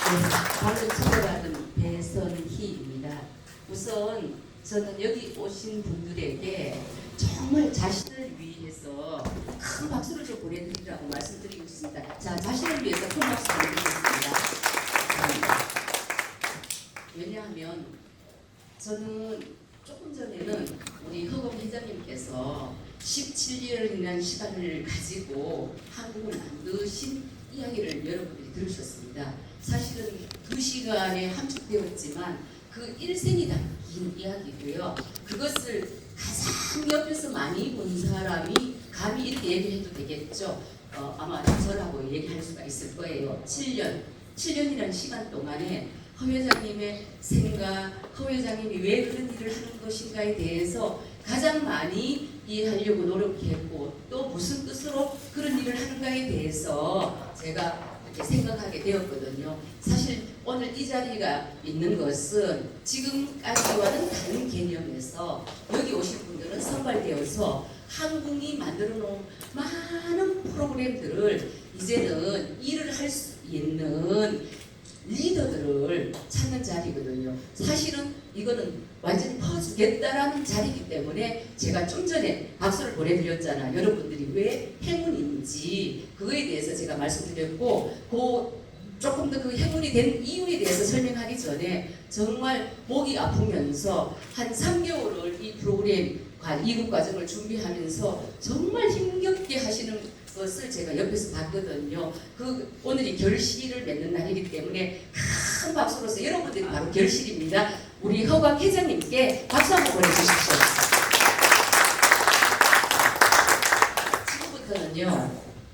방금 찾아가는 배선희입니다. 우선 저는 여기 오신 분들에게 정말 자신을 위해서 큰 박수를 좀 보내드리라고 말씀드리고 있습니다. 자, 자신을 위해서 큰 박수 보내드리겠습니다. 왜냐하면 저는 조금 전에는 우리 허금 회장님께서 17년이라는 시간을 가지고 한국을 만드신 이야기를 여러분들이 들으셨습니다. 사실은 2시간에 함축되었지만 그 일생이 담긴 이야기고요. 그것을 가장 옆에서 많이 본 사람이 감히 이렇게 얘기해도 되겠죠. 아마 저라고 얘기할 수가 있을 거예요. 7년이라는 시간 동안에 허 회장님의 생각, 허 회장님이 왜 그런 일을 하는 것인가에 대해서 가장 많이 이해하려고 노력했고 또 무슨 뜻으로 그런 일을 하는가에 대해서 제가 이렇게 생각하게 되었거든요. 사실 오늘 이 자리가 있는 것은 지금까지와는 다른 개념에서 여기 오신 분들은 선발되어서 한국이 만들어 놓은 많은 프로그램들을 이제는 일을 할 수 있는 리더들을 찾는 자리거든요. 사실은 이거는 완전히 퍼주겠다라는 자리이기 때문에 제가 좀 전에 박수를 보내드렸잖아요. 여러분들이 왜 행운인지 그거에 대해서 제가 말씀드렸고 조금 더 그 행운이 된 이유에 대해서 설명하기 전에 정말 목이 아프면서 한 3개월을 이 프로그램 이국 과정을 준비하면서 정말 힘겹게 하시는 것을 제가 옆에서 봤거든요. 오늘이 결실을 맺는 날이기 때문에 큰 박수로서 여러분들이 바로 결실입니다. 우리 허광 회장님께 박수 한번 보내주십시오. 지금부터는요,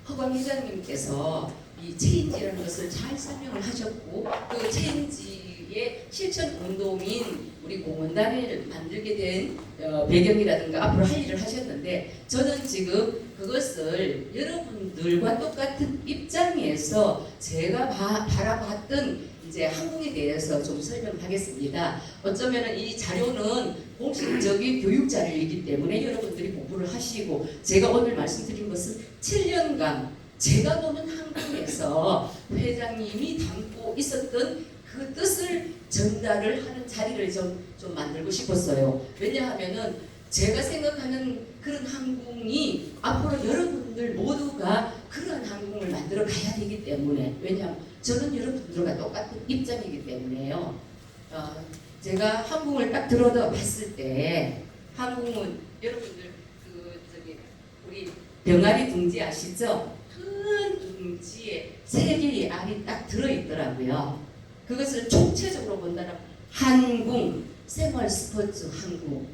허광 회장님께서 이 체인지라는 것을 잘 설명을 하셨고 그 체인지의 실천 운동인 우리 공원단을 만들게 된 배경이라든가 앞으로 할 일을 하셨는데 저는 지금 그것을 여러분들과 똑같은 입장에서 제가 바라봤던 이제 한국에 대해서 좀 설명하겠습니다. 어쩌면 이 자료는 공식적인 교육 자료이기 때문에 여러분들이 공부를 하시고 제가 오늘 말씀드린 것은 7년간 제가 보는 한국에서 회장님이 담고 있었던 그 뜻을 전달을 하는 자리를 좀 만들고 싶었어요. 왜냐하면은 제가 생각하는 그런 한국이 앞으로 여러분들 모두가 그런 한국을 만들어 가야 되기 때문에 왜냐하면 저는 여러분들과 똑같은 입장이기 때문에요. 제가 한국을 딱 들여다봤을 때 한국은 여러분들 우리 병아리 둥지 아시죠? 큰 둥지에 3개의 알이 딱 들어있더라고요. 그것을 총체적으로 본다면 한국 생활 스포츠 한국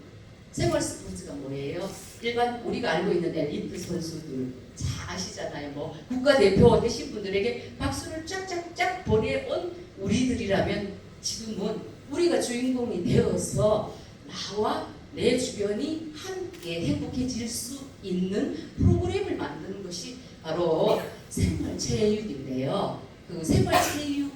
생활 스포츠가 뭐예요? 일반 우리가 알고 있는 엘리트 선수들 잘 아시잖아요. 뭐 국가대표 되신 분들에게 박수를 쫙쫙쫙 보내온 우리들이라면 지금은 우리가 주인공이 되어서 나와 내 주변이 함께 행복해질 수 있는 프로그램을 만드는 것이 바로 생활체육인데요. 그 생활체육이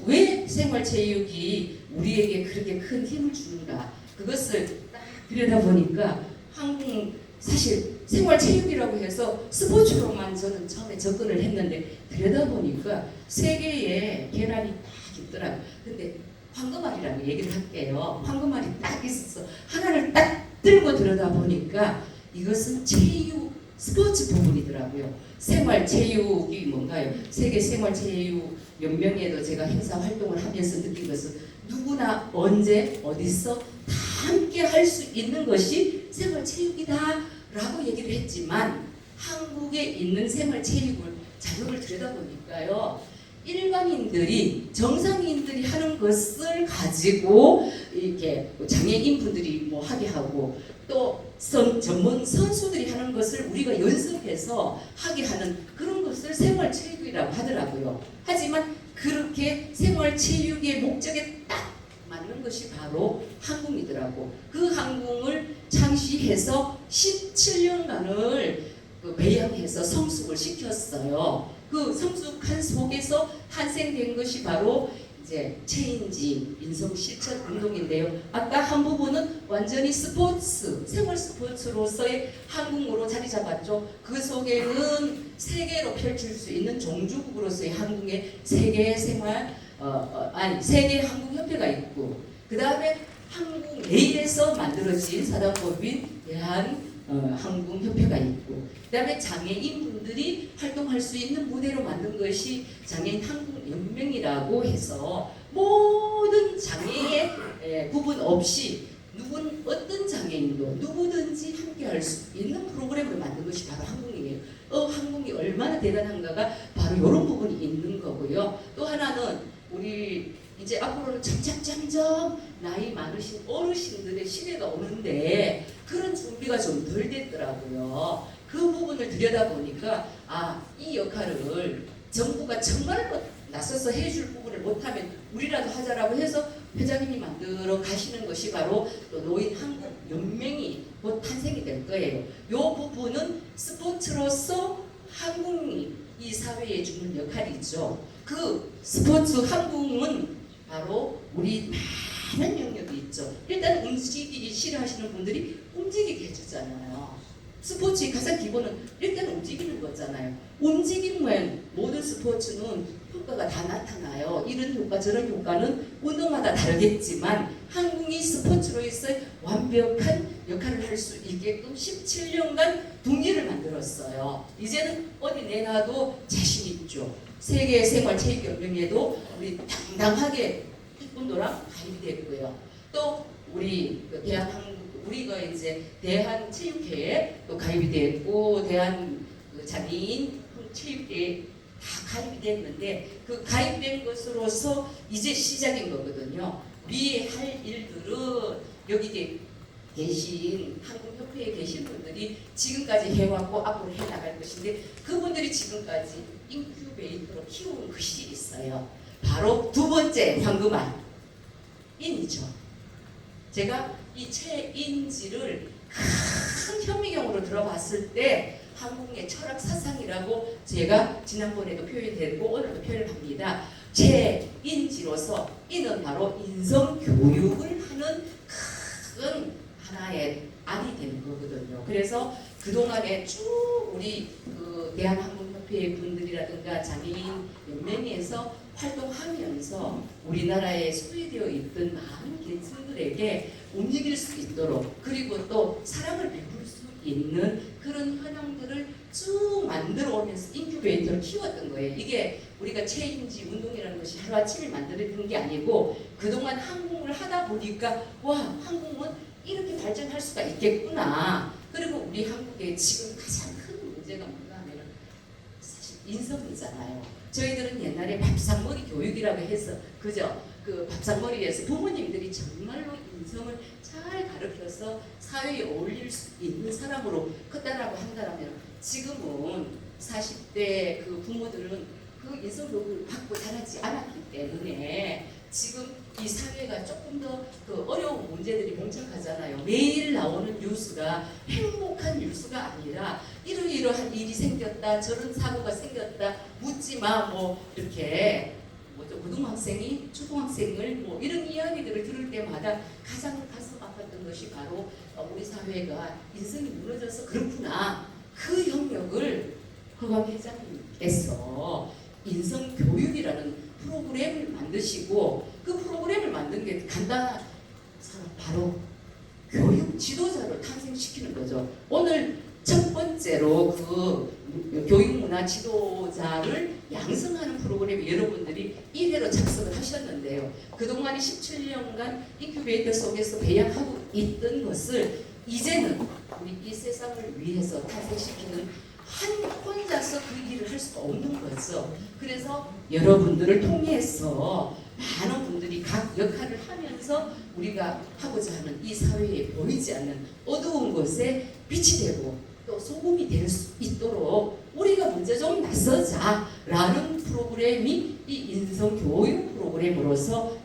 왜 생활체육이 우리에게 그렇게 큰 힘을 주는가 그것을 딱 들여다보니까 한국 사실 생활체육이라고 해서 스포츠로만 저는 처음에 접근을 했는데 들여다보니까 3개의 계란이 딱 있더라고요. 근데 황금알이라고 얘기를 할게요. 황금알이 딱 있어서 하나를 딱 들고 들여다보니까 이것은 체육 스포츠 부분이더라고요. 생활체육이 뭔가요? 세계 생활체육 연맹에도 제가 행사 활동을 하면서 느낀 것은 누구나 언제 어디서 다 함께 할 수 있는 것이 생활체육이다 라고 얘기를 했지만 한국에 있는 생활체육을 자료를 들여다보니까요. 일반인들이 정상인들이 하는 것을 가지고 이렇게 장애인분들이 뭐 하게 하고 또 전문 선수들이 하는 것을 우리가 연습해서 하게 하는 그런 것을 생활체육이라고 하더라고요. 하지만 그렇게 생활체육의 목적에 딱 맞는 것이 바로 한국이더라고. 그 한국을 창시해서 17년간을 배양해서 성숙을 시켰어요. 그 성숙한 속에서 탄생된 것이 바로 이제 체인지 인성 실천 운동인데요. 아까 한 부분은 완전히 스포츠, 생활 스포츠로서의 한국으로 자리 잡았죠. 그 속에는 세계로 펼칠 수 있는 종주국으로서의 한국의 세계 생활, 세계 한국협회가 있고, 그 다음에 한국 내에서 만들어진 사단법인 한국협회가 있고, 그 다음에 장애인분들이 활동할 수 있는 무대로 만든 것이 장애인 한국연맹이라고 해서 모든 장애의 구분 없이 어떤 장애인도 누구든지 함께할 수 있는 프로그램을 만든 것이 바로 한국이에요. 한국이 얼마나 대단한가가 바로 이런 부분이 있는 거고요. 또 하나는 우리 이제 앞으로는 점점 나이 많으신 어르신들의 시대가 오는데 그런 준비가 좀 덜 됐더라고요. 그 부분을 들여다보니까 이 역할을 정부가 정말로 나서서 해줄 부분을 못하면 우리라도 하자라고 해서 회장님이 만들어 가시는 것이 바로 또 노인 한국 연맹이 곧 탄생이 될 거예요. 이 부분은 스포츠로서 한국이 이 사회에 주는 역할이 있죠. 그 스포츠 한국은 바로 우리 많은 영역이 있죠. 일단 움직이기 싫어하시는 분들이 움직이게 해주잖아요. 스포츠의 가장 기본은 일단 움직이는 거잖아요. 움직이면 모든 스포츠는 효과가 다 나타나요. 이런 효과 저런 효과는 운동마다 다르겠지만 한국이 스포츠로서 완벽한 역할을 할 수 있게끔 17년간 동기를 만들었어요. 이제는 어디 내놔도 자신 있죠. 세계 생활체육연맹에도 우리 당당하게 태권도랑 가입이 됐고요. 또 우리 우리가 이제 대한체육회에 또 가입이 됐고 대한 장애인 체육회에 다 가입이 됐는데 그 가입된 것으로서 이제 시작인 거거든요. 우리 할 일들은 여기 계신 한국협회에 계신 분들이 지금까지 해왔고 앞으로 해나갈 것인데 그분들이 지금까지 인큐베이터로 키운 것이 있어요. 바로 두 번째 황금알 인이죠. 제가 이 체인지를 큰 현미경으로 들어봤을 때 한국의 철학 사상이라고 제가 지난번에도 표현했고 오늘도 표현합니다. 체인지로서 이는 바로 인성 교육을 하는 큰 하나의 안이 되는 거거든요. 그래서 그동안에 쭉 우리 대한한국협회 분들이라든가 장애인 연맹에서 활동하면서 우리나라에 소외되어 있던 많은 계층들에게 움직일 수 있도록 그리고 또 사랑을 베풀 수 있는 그런 현황들을 쭉 만들어 오면서 인큐베이터를 키웠던 거예요. 이게 우리가 체인지 운동이라는 것이 하루아침에 만들어진 게 아니고 그동안 항공을 하다 보니까 와 항공은 이렇게 발전할 수가 있겠구나. 그리고 우리 한국의 지금 가장 큰 문제가 뭔가 하면 사실 인성이잖아요. 저희들은 옛날에 밥상머리 교육이라고 해서 그죠? 그 밥상머리에서 부모님들이 정말로 인성을 잘 가르쳐서 사회에 어울릴 수 있는 사람으로 컸다라고 한다면 지금은 40대 그 부모들은 그 인성 교육을 받고 자라지 않았기 때문에 지금 이 사회가 조금 더 그 어려운 문제들이 봉착하잖아요. 매일 나오는 뉴스가 행복한 뉴스가 아니라 이러이러한 일이 생겼다, 저런 사고가 생겼다, 묻지마 뭐 이렇게 고등학생이 초등학생을 뭐 이런 이야기들을 들을 때마다 가장 가슴 아팠던 것이 바로 우리 사회가 인성이 무너져서 그렇구나. 그 영역을 허광 회장님께서 인성 교육이라는 프로그램을 만드시고 그 프로그램을 만든 게 간단한 사람 바로 교육 지도자를 탄생시키는 거죠. 오늘 첫 번째로 그 교육문화 지도자를 양성하는 프로그램에 여러분들이 1회로 착석을 하셨는데요. 그동안 17년간 인큐베이터 속에서 배양하고 있던 것을 이제는 우리 이 세상을 위해서 탄생시키는 혼자서 그 일을 할 수가 없는 거죠. 그래서 여러분들을 통해서 많은 분들이 각 역할을 하면서 우리가 하고자 하는 이 사회에 보이지 않는 어두운 곳에 빛이 되고 또 소금이 될 수 있도록 우리가 먼저 좀 나서자라는 프로그램이 이 인성교육 프로그램으로서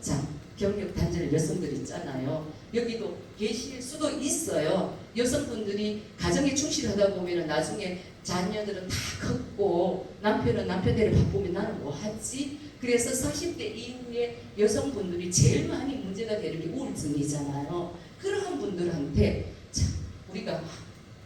경력 단절 여성들 있잖아요. 여기도 계실 수도 있어요. 여성분들이 가정에 충실하다 보면 나중에 자녀들은 다 컸고 남편은 남편대로 바쁘면 나는 뭐 하지? 그래서 40대 이후에 여성분들이 제일 많이 문제가 되는 게 우울증이잖아요. 그러한 분들한테 참 우리가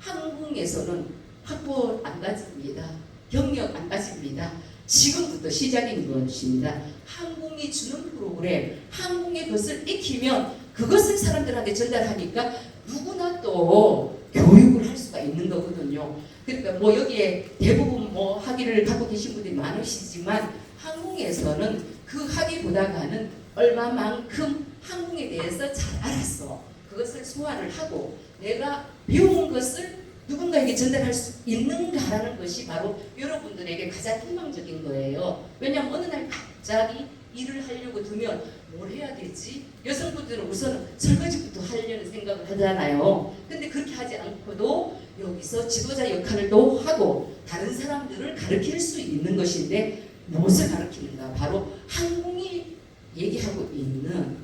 한국에서는 학부 안 가집니다. 경력 안 가집니다. 지금부터 시작인 것입니다. 한국이 주는 프로그램, 한국의 것을 익히면 그것을 사람들한테 전달하니까 누구나 또 교육을 할 수가 있는 거거든요. 그러니까 뭐 여기에 대부분 뭐 학위를 갖고 계신 분들이 많으시지만 한국에서는 그 학위보다는 얼마만큼 한국에 대해서 잘 알았어. 그것을 소화를 하고 내가 배운 것을 누군가에게 전달할 수 있는가라는 것이 바로 여러분들에게 가장 희망적인 거예요. 왜냐하면 어느 날 갑자기 일을 하려고 두면 뭘 해야 되지? 여성분들은 우선 설거지부터 하려는 생각을 하잖아요. 근데 그렇게 하지 않고도 여기서 지도자 역할을 또 하고 다른 사람들을 가르칠 수 있는 것인데 무엇을 가르치는가? 바로 한국이 얘기하고 있는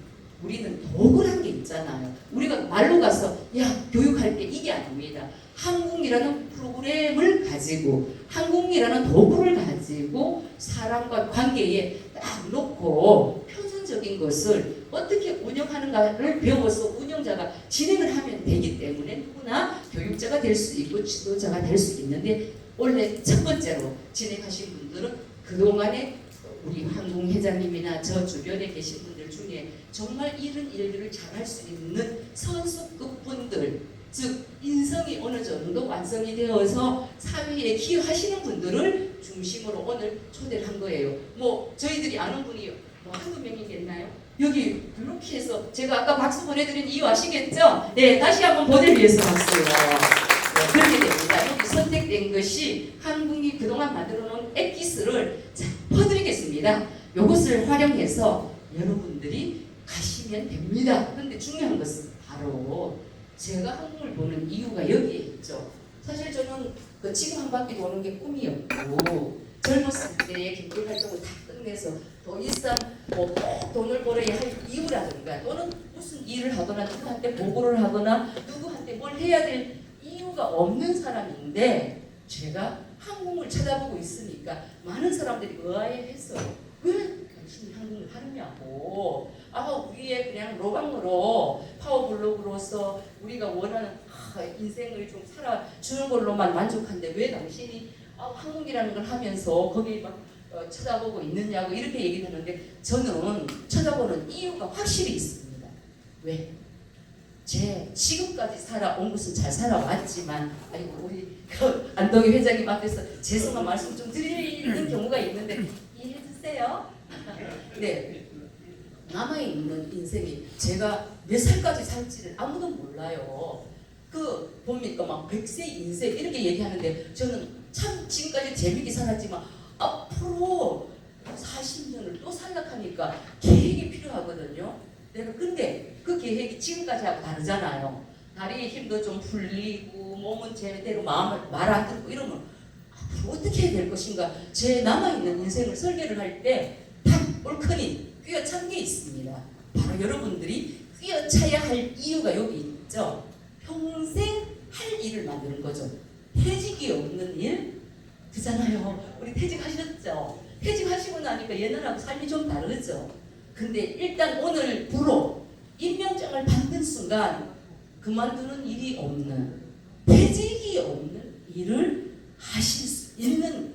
우리는 도구란 게 있잖아요. 우리가 말로 가서 야 교육할 게 이게 아닙니다. 한국이라는 프로그램을 가지고 한국이라는 도구를 가지고 사람과 관계에 딱 놓고 표준적인 것을 어떻게 운영하는가를 배워서 운영자가 진행을 하면 되기 때문에 누구나 교육자가 될 수 있고 지도자가 될 수 있는데 원래 첫 번째로 진행하신 분들은 그동안에 우리 한국 회장님이나 저 주변에 계신 분들 중에 정말 이런 일들을 잘할 수 있는 선수급 분들, 즉 인성이 어느 정도 완성이 되어서 사회에 기여하시는 분들을 중심으로 오늘 초대를 한 거예요. 뭐 저희들이 아는 분이 뭐 한두 명이겠나요? 여기 이렇게 해서 제가 아까 박수 보내드린 이유 아시겠죠? 네, 다시 한번 보내기 위해서 박수요. 네, 그렇게 됩니다. 여기 선택된 것이 한국이 그동안 만들어놓은 엑기스를 퍼드리겠습니다. 이것을 활용해서 여러분들이 가시면 됩니다. 그런데 중요한 것은 바로 제가 한국을 보는 이유가 여기에 있죠. 사실 저는 그 지금 한 바퀴 도는 게 꿈이었고 젊었을 때 경제 활동을 다 끝내서 더 이상 뭐 돈을 벌어야 할 이유라든가 또는 무슨 일을 하거나 누구한테 보고를 하거나 누구한테 뭘 해야 될 이유가 없는 사람인데 제가 한국을 찾아보고 있으니까 많은 사람들이 의아해했어요. 왜 당신이 한국을 하느냐고. 우리의 그냥 로방으로 파워블록으로서 우리가 원하는 인생을 좀 살아주는 걸로만 만족한데 왜 당신이 한국이라는 걸 하면서 거기에 막 쳐다보고 있느냐고 이렇게 얘기를 하는데 저는 쳐다보는 이유가 확실히 있습니다. 왜? 제 지금까지 살아온 것은 잘 살아왔지만 우리 안동희 회장님 앞에서 죄송한 말씀 좀 드리는 경우가 있는데 이해해주세요. 네. 남아있는 인생이 제가 몇 살까지 살지를 아무도 몰라요. 그 뭡니까 막 100세 인생 이렇게 얘기하는데 저는 참 지금까지 재밌게 살았지만 앞으로 40년을 또 살락하니까 계획이 필요하거든요. 내가 근데 그 계획이 지금까지하고 다르잖아요. 다리의 힘도 좀 풀리고 몸은 제대로 마음을 말 안 듣고 이러면 앞으로 어떻게 해야 될 것인가. 제 남아있는 인생을 설계를 할 때 딱 옳거니 꿰어찬 게 있습니다. 바로 여러분들이 꿰어차야 할 이유가 여기 있죠. 평생 할 일을 만드는 거죠. 퇴직이 없는 일 그잖아요. 우리 퇴직하셨죠? 퇴직하시고 나니까 옛날하고 삶이 좀 다르죠. 근데 일단 오늘부로 임명장을 받는 순간 그만두는 일이 없는 퇴직이 없는 일을 하실 수 있는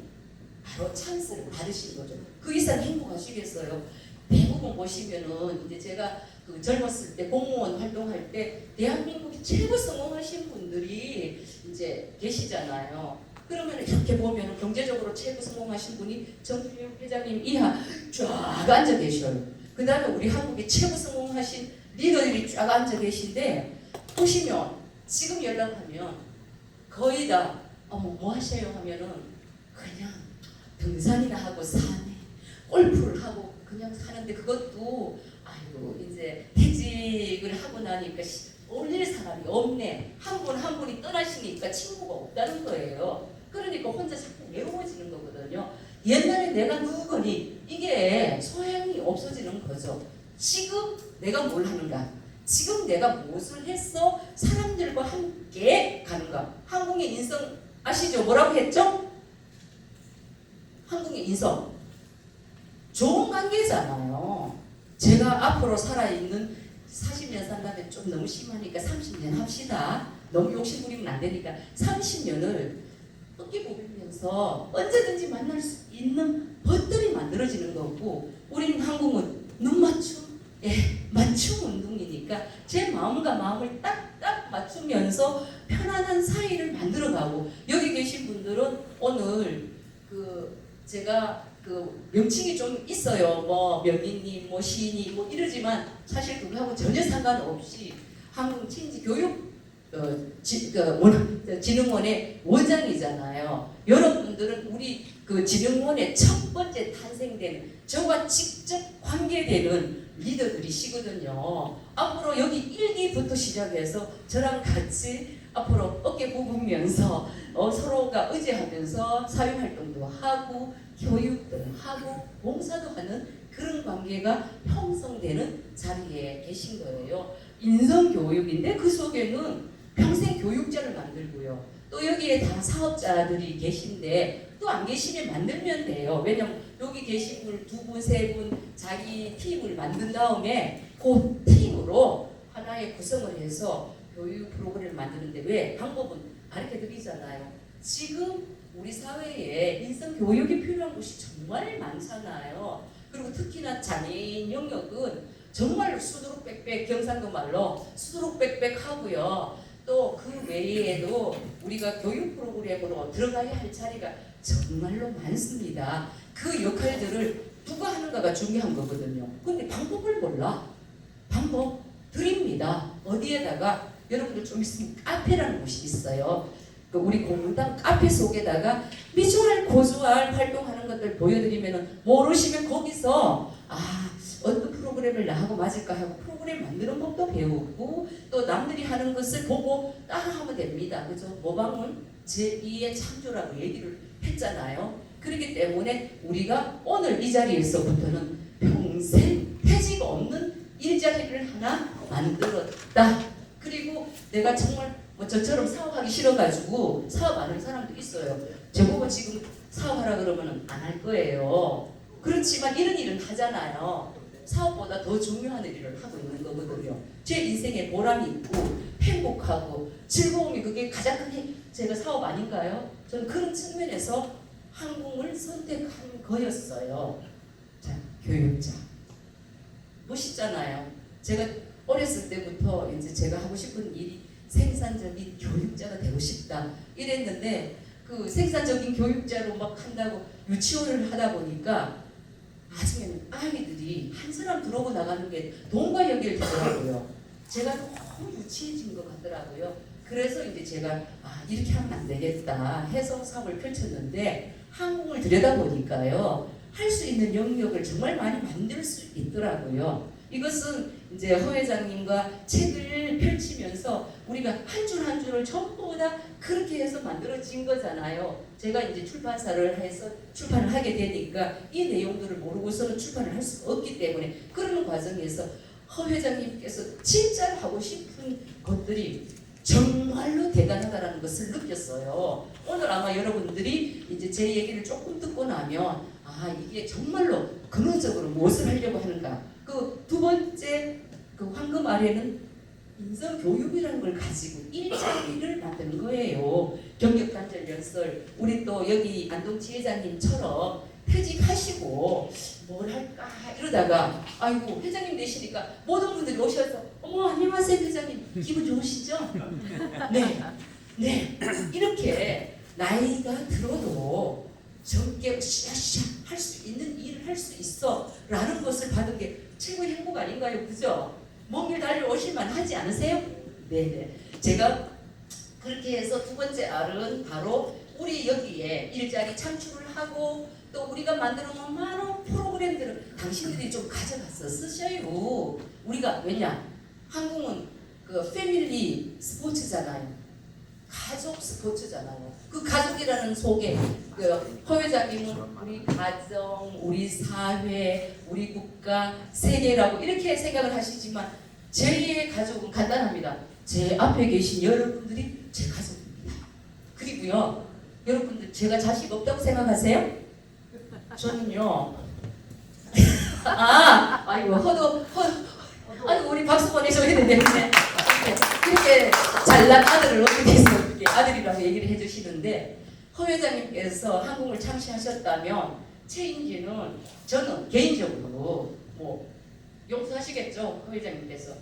바로 찬스를 받으신 거죠. 그 이상 행복하시겠어요? 대부분 보시면은 이제 제가 그 젊었을 때 공무원 활동할 때 대한민국이 최고 성공하신 분들이 이제 계시잖아요. 그러면 이렇게 보면 경제적으로 최고 성공하신 분이 정준영 회장님 이하 쫙 앉아 계셔요. 그 다음에 우리 한국의 최고 성공하신 리더들이 쫙 앉아 계신데 보시면 지금 연락하면 거의 다 뭐 하셔요 하면은 그냥 등산이나 하고 산에 골프를 하고 그냥 사는데 그것도 이제 퇴직을 하고 나니까 어울릴 사람이 없네. 한 분 한 분이 떠나시니까 친구가 없다는 거예요. 그러니까 혼자 자꾸 외로워지는 거거든요. 옛날에 내가 누구니 이게 소양이 없어지는 거죠. 지금 내가 뭘 하는가? 지금 내가 무엇을 해서 사람들과 함께 가는가? 한국의 인성 아시죠? 뭐라고 했죠? 한국의 인성 좋은 관계잖아요. 제가 앞으로 살아있는 40년 산다면 좀 너무 심하니까 30년 합시다. 너무 욕심 부리면 안 되니까 30년을 어깨 보면서 언제든지 만날 수 있는 것들이 만들어지는 거고, 우리는 한국은 눈 맞춤, 맞춤 운동이니까 제 마음과 마음을 딱딱 맞추면서 편안한 사이를 만들어가고, 여기 계신 분들은 오늘 제가 명칭이 좀 있어요. 뭐 명인님, 뭐 시인이 뭐 이러지만 사실 그거하고 전혀 상관없이 한국친지교육진흥원의 원장이잖아요. 여러분들은 우리 진흥원의 첫 번째 탄생된 저와 직접 관계되는 리더들이시거든요. 앞으로 여기 1기부터 시작해서 저랑 같이 앞으로 어깨 굽으면서 서로가 의지하면서 사회활동도 하고 교육도 하고 봉사도 하는 그런 관계가 형성되는 자리에 계신 거예요. 인성교육인데 그 속에는 평생 교육자를 만들고요. 또 여기에 다 사업자들이 계신데 또 안 계시면 만들면 돼요. 왜냐면 여기 계신 분 2분, 3분 자기 팀을 만든 다음에 그 팀으로 하나의 구성을 해서 교육 프로그램을 만드는데, 왜? 방법은 가르쳐 드리잖아요. 지금 우리 사회에 인성 교육이 필요한 곳이 정말 많잖아요. 그리고 특히나 장애인 영역은 정말로 수두룩 빽빽, 경상도 말로 수두룩 빽빽 하고요. 또 그 외에도 우리가 교육 프로그램으로 들어가야 할 자리가 정말로 많습니다. 그 역할들을 누가 하는가가 중요한 거거든요. 근데 방법을 몰라. 방법 드립니다. 어디에다가 여러분들 좀 있으면 카페라는 곳이 있어요. 우리 공문당 카페 속에다가 미주알, 고주알 활동하는 것들 보여드리면 모르시면 거기서 어떤 프로그램을 나하고 맞을까 하고 프로그램 만드는 법도 배우고, 또 남들이 하는 것을 보고 따라하면 됩니다. 그죠? 모방은 제2의 창조라고 얘기를 했잖아요. 그렇기 때문에 우리가 오늘 이 자리에서부터는 평생 퇴직 없는 일자리를 하나 만들었다. 그리고 내가 정말 저처럼 사업하기 싫어가지고 사업 안 하는 사람도 있어요. 저보고 지금 사업하라 그러면 안 할 거예요. 그렇지만 이런 일은 하잖아요. 사업보다 더 중요한 일을 하고 있는 거거든요. 제 인생에 보람이 있고 행복하고 즐거움이 그게 가장 큰 제가 사업 아닌가요? 저는 그런 측면에서 항공을 선택한 거였어요. 자, 교육자. 멋있잖아요. 제가 어렸을 때부터 이제 제가 하고 싶은 일이 생산적인 교육자가 되고 싶다 이랬는데, 그 생산적인 교육자로 막 한다고 유치원을 하다 보니까 나중에는 아이들이 한 사람 들어오고 나가는 게 돈과 연결되더라고요. 제가 너무 유치해진 것 같더라고요. 그래서 이제 제가 이렇게 하면 안 되겠다 해서 사업을 펼쳤는데, 항공을 들여다보니까요, 할 수 있는 영역을 정말 많이 만들 수 있더라고요. 이것은 이제 허 회장님과 책을 펼치면서 우리가 한 줄 한 줄을 전부 다 그렇게 해서 만들어진 거잖아요. 제가 이제 출판사를 해서 출판을 하게 되니까 이 내용들을 모르고서는 출판을 할 수 없기 때문에, 그러는 과정에서 허 회장님께서 진짜로 하고 싶은 것들이 정말로 대단하다는 것을 느꼈어요. 오늘 아마 여러분들이 이제 제 얘기를 조금 듣고 나면 이게 정말로 근원적으로 무엇을 하려고 하는가. 그 두 번째 황금 아래는 인성 교육이라는 걸 가지고 일자리를 만드는 거예요. 경력 단절 연설, 우리 또 여기 안동 지회장님처럼 퇴직하시고 뭘 할까 이러다가 아이고 회장님 되시니까 모든 분들이 오셔서 어머 안녕하세요 회장님 기분 좋으시죠? 네 이렇게 나이가 들어도 젊게 시작시작 할 수 있는 일을 할 수 있어 라는 것을 받은 게 최고의 행복 아닌가요? 그죠? 먼 길 달려오실만 하지 않으세요? 네네. 제가 그렇게 해서 두 번째 R은 바로 우리 여기에 일자리 창출을 하고, 또 우리가 만들어 놓은 많은 프로그램들을 당신들이 좀 가져가서 쓰셔요. 우리가 왜냐? 한국은 그 패밀리 스포츠잖아요. 가족 스포츠잖아요. 그 가족이라는 속에 허 회장님은 우리 가정, 우리 사회, 우리 국가, 세계라고 이렇게 생각을 하시지만 저희의 가족은 간단합니다. 제 앞에 계신 여러분들이 제 가족입니다. 그리고요, 여러분들 제가 자식 없다고 생각하세요? 저는요. 아이고 아이고 우리 박수 보내줘야 되는데 이렇게 잘난 아들을 어떻게 해서 아들이라고 얘기를 해주시는데 허 회장님께서 한국을 창시하셨다면 체인지는 저는 개인적으로 뭐 용서하시겠죠? 허 회장님께서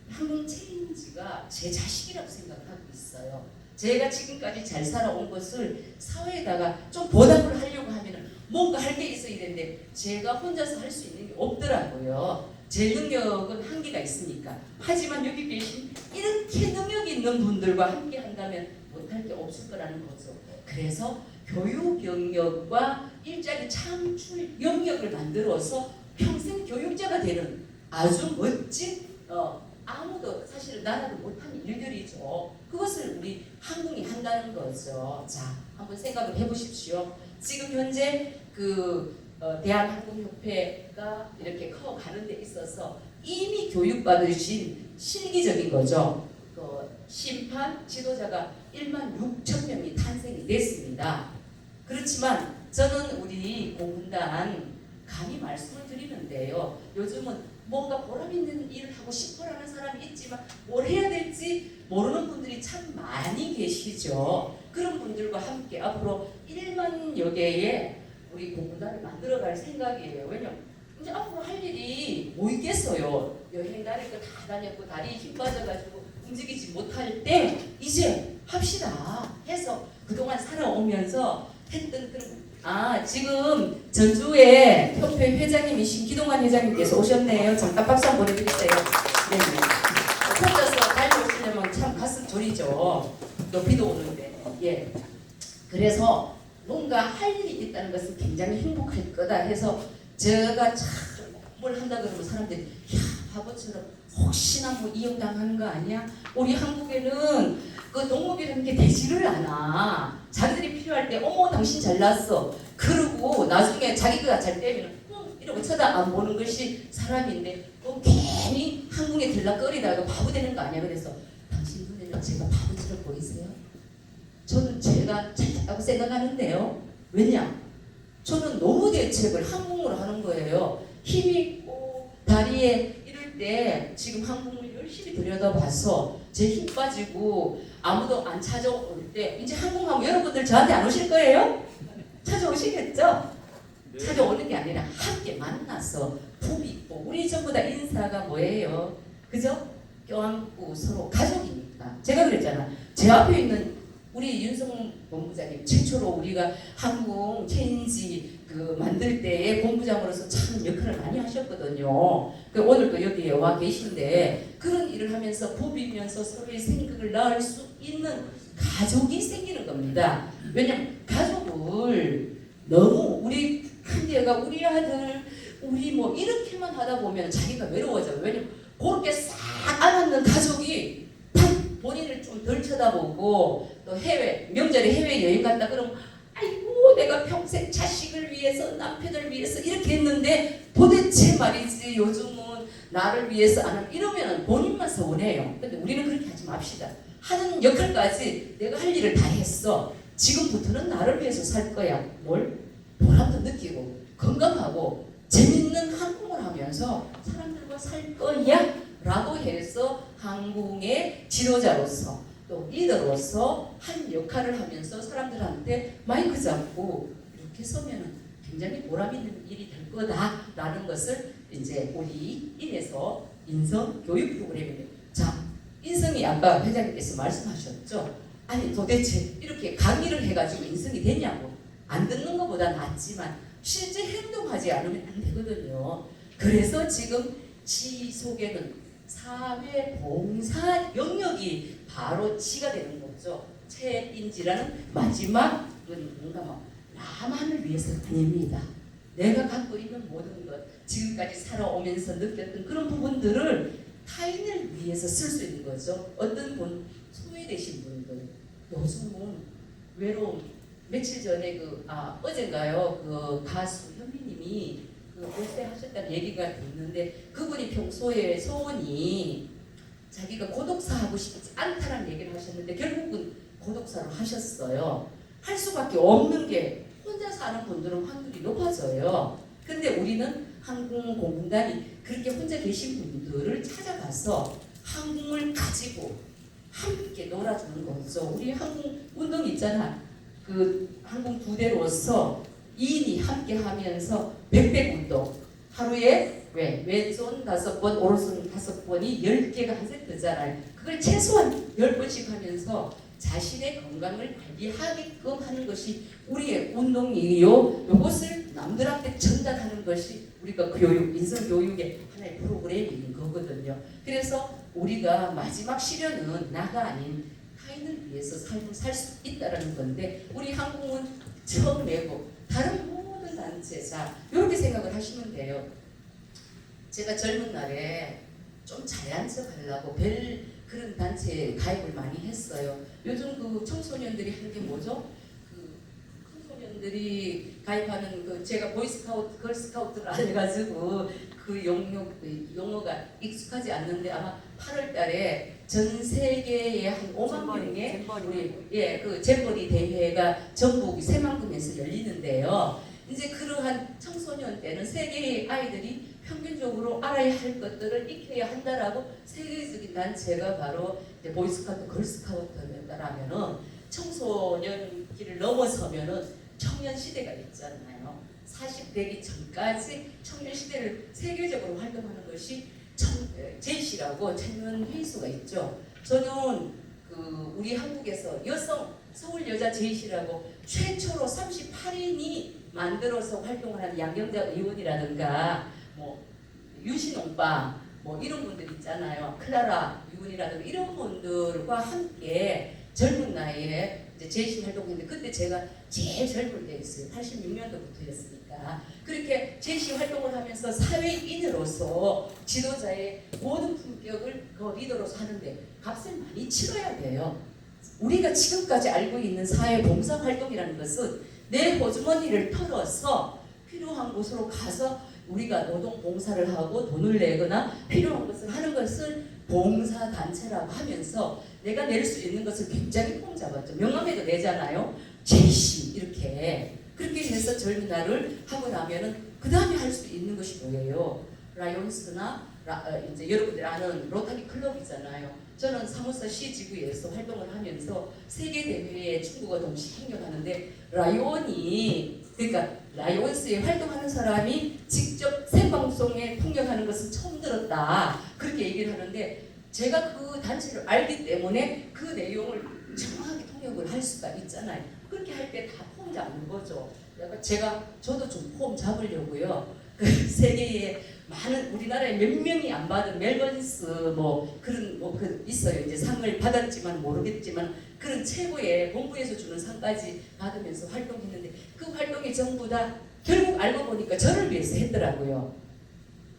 한국 체인지가 제 자식이라고 생각하고 있어요. 제가 지금까지 잘 살아온 것을 사회에다가 좀 보답을 하려고 하면 뭔가 할 게 있어야 되는데 제가 혼자서 할 수 있는 게 없더라고요. 제 능력은 한계가 있으니까. 하지만 여기 계신 이렇게 능력 있는 분들과 함께 한다면 못할 게 없을 거라는 거죠. 그래서 교육 영역과 일자리 창출 영역을 만들어서 평생 교육자가 되는 아주 멋진 아무도 사실은 나라도 못하는 일들이죠. 그것을 우리 한국이 한다는 거죠. 자, 한번 생각을 해보십시오. 지금 현재 대한항공협회가 이렇게 커가는 데 있어서 이미 교육받으신 실기적인 거죠. 심판 지도자가 16,000명이 탄생이 됐습니다. 그렇지만 저는 우리 고문단 감히 말씀을 드리는데요. 요즘은 뭔가 보람 있는 일을 하고 싶어라는 사람이 있지만 뭘 해야 될지 모르는 분들이 참 많이 계시죠. 그런 분들과 함께 앞으로 1만여 개의 우리 고문단을 만들어갈 생각이에요. 왜냐면 이제 앞으로 할 일이 뭐 있겠어요. 여행 다닐 거 다 다녔고 다리에 힘 빠져가지고 움직이지 못할 때 이제 합시다 해서 그동안 살아오면서 했던 그런 지금 전주에 협회 회장님이신 기동환 회장님께서 오셨네요. 잠깐 박수 한번 보내드릴게요. 네. 혼자서 달려오시려면 참 가슴 졸이죠. 또 비도 오는데. 예. 그래서 뭔가 할 일이 있다는 것은 굉장히 행복할 거다 해서 제가 참 뭘 한다 그러면 사람들이 야 바보처럼 혹시나 뭐 이용당하는 거 아니야? 우리 한국에는 그 농업이라는 게 되지를 않아. 자기들이 필요할 때 어머 당신 잘났어. 그러고 나중에 자기가 잘 되면 이러고 쳐다 안 보는 것이 사람인데 괜히 한국에 들락거리다가 바보 되는 거 아니야? 그래서 당신 눈에는 제가 바보처럼 보이세요? 저는 제가 잘났다고 생각하는데요. 왜냐? 저는 노무 대책을 한국으로 하는 거예요. 힘이 있고 다리에 이럴 때 지금 한국을 열심히 들여다봐서 제 힘 빠지고 아무도 안 찾아올 때 이제 한국 하면 여러분들 저한테 안 오실 거예요? 찾아오시겠죠? 네. 찾아오는 게 아니라 함께 만나서 부비고 우리 전부 다 인사가 뭐예요? 그죠? 껴안고 서로 가족이니까. 제가 그랬잖아. 제 앞에 있는 우리 윤성 본부장님 최초로 우리가 한국 체인지 만들 때에 본부장으로서 참 역할을 많이 하셨거든요. 오늘도 여기에 와 계신데 그런 일을 하면서 부비면서 서로의 생각을 낳을 수 있는 가족이 생기는 겁니다. 왜냐면 가족을 너무 우리 큰애가 우리 아들 우리 뭐 이렇게만 하다 보면 자기가 외로워져요. 왜냐면 그렇게 싹 안았는 가족이 본인을 좀 덜 쳐다보고 또 명절에 해외 여행 간다 그러면 아이고 내가 평생 자식을 위해서 남편을 위해서 이렇게 했는데 도대체 말이지 요즘은 나를 위해서 안 하면 이러면 본인만 서운해요. 근데 우리는 그렇게 하지 맙시다. 하는 역할까지 내가 할 일을 다 했어. 지금부터는 나를 위해서 살 거야. 뭘? 보람도 느끼고 건강하고 재밌는 한국을 하면서 사람들과 살 거야 라고 해서 한국의 지도자로서 또 리더로서 한 역할을 하면서 사람들한테 마이크 잡고 이렇게 서면은 굉장히 보람 있는 일이 될 거다라는 것을 이제 우리 인에서 인성 교육 프로그램인데 자 인성이 아까 회장님께서 말씀하셨죠. 아니 도대체 이렇게 강의를 해가지고 인성이 되냐고. 안 듣는 것보다 낫지만 실제 행동하지 않으면 안 되거든요. 그래서 지금 지 속에는 사회봉사 영역이 바로 지가 되는 거죠. 체인지라는 마지막은 뭔가 뭐 나만을 위해서가 아닙니다. 내가 갖고 있는 모든 것, 지금까지 살아오면서 느꼈던 그런 부분들을 타인을 위해서 쓸 수 있는 거죠. 어떤 분, 소외되신 분들, 요즘은 외로움. 며칠 전에 어젠가요 그 가수 현미님이 그 발생하셨다는 얘기가 있는데 그분이 평소에 소원이 자기가 고독사 하고 싶지 않다는 얘기를 하셨는데 결국은 고독사로 하셨어요. 할 수밖에 없는 게 혼자 사는 분들은 확률이 높아져요. 근데 우리는 항공공단이 그렇게 혼자 계신 분들을 찾아가서 항공을 가지고 함께 놀아주는 거죠. 우리 항공 운동 있잖아. 그 항공 두 대로서 2인이 함께 하면서 백백 운동. 하루에 왼손 5번, 오른손 5번이 10개가 한 세트잖아요. 그걸 최소한 10번씩 하면서 자신의 건강을 관리하게끔 하는 것이 우리의 운동이요. 이것을 남들한테 전달하는 것이 우리가 교육, 인성교육의 하나의 프로그램인 거거든요. 그래서 우리가 마지막 시련은 나가 아닌 타인을 위해서 삶을 살 수 있다는 건데 우리 한국은 처음 내고 다른 모든 단체 자 이렇게 생각을 하시면 돼요. 제가 젊은 날에 좀 잘난 척 하려고 별 그런 단체에 가입을 많이 했어요. 요즘 그 청소년들이 하는 게 뭐죠? 그 청소년들이 가입하는 그 제가 보이스카우트, 걸스카우트를 안 해가지고 그 용어가 익숙하지 않는데 아마 8월 달에 전 세계에 한 5만 명의 그 잼버리 대회가 전국 새만금에서 열리는데요. 이제 그러한 청소년 때는 세계의 아이들이 평균적으로 알아야 할 것들을 익혀야 한다라고 세계적인 단체가 바로 보이스카우트, 걸스카우트라면은 청소년기를 넘어서면은 청년 시대가 있잖아요. 40대기 전까지 청년 시대를 세계적으로 활동하는 것이 제시라고 청년 회의소가 있죠. 저는 우리 한국에서 여성 서울 여자 제시라고 최초로 38인이 만들어서 활동을 하는 양경자 의원이라든가 뭐 유신오빠 뭐 이런 분들 있잖아요. 클라라 유은이라든가 이런 분들과 함께 젊은 나이에 이제 제시 활동했는데 그때 제가 제일 젊을 때였어요. 86년도부터였으니까 그렇게 제시 활동을 하면서 사회인으로서 지도자의 모든 품격을 그 리더로서 하는데 값을 많이 치러야 돼요. 우리가 지금까지 알고 있는 사회 봉사 활동이라는 것은 내 호주머니를 털어서 필요한 곳으로 가서 우리가 노동 봉사를 하고 돈을 내거나 필요한 것을 하는 것을 봉사단체라고 하면서 내가 낼 수 있는 것을 굉장히 폼 잡았죠. 명함에도 내잖아요. 제시 이렇게 그렇게 해서 젊은 날을 하고 나면은 그 다음에 할 수 있는 것이 뭐예요? 라이온스나 이제 여러분들 아는 로타리 클럽이잖아요. 저는 사무사 시지구에서 활동을 하면서 세계 대회에 중국어 동시 행정하는데 라이온이 그러니까 라이온스에 활동하는 사람이 직접 생방송에 통역하는 것은 처음 들었다. 그렇게 얘기를 하는데 제가 그 단체를 알기 때문에 그 내용을 정확하게 통역을 할 수가 있잖아요. 그렇게 할 때 다 폼 잡는 거죠. 저도 좀 폼 잡으려고요. 그 세계에 많은 우리나라에 몇 명이 안 받은 멜번스 그런 있어요. 이제 상을 받았지만 모르겠지만 그런 최고의 본부에서 주는 상까지 받으면서 활동했는데 그 활동이 전부 다 결국 알고 보니까 저를 위해서 했더라고요.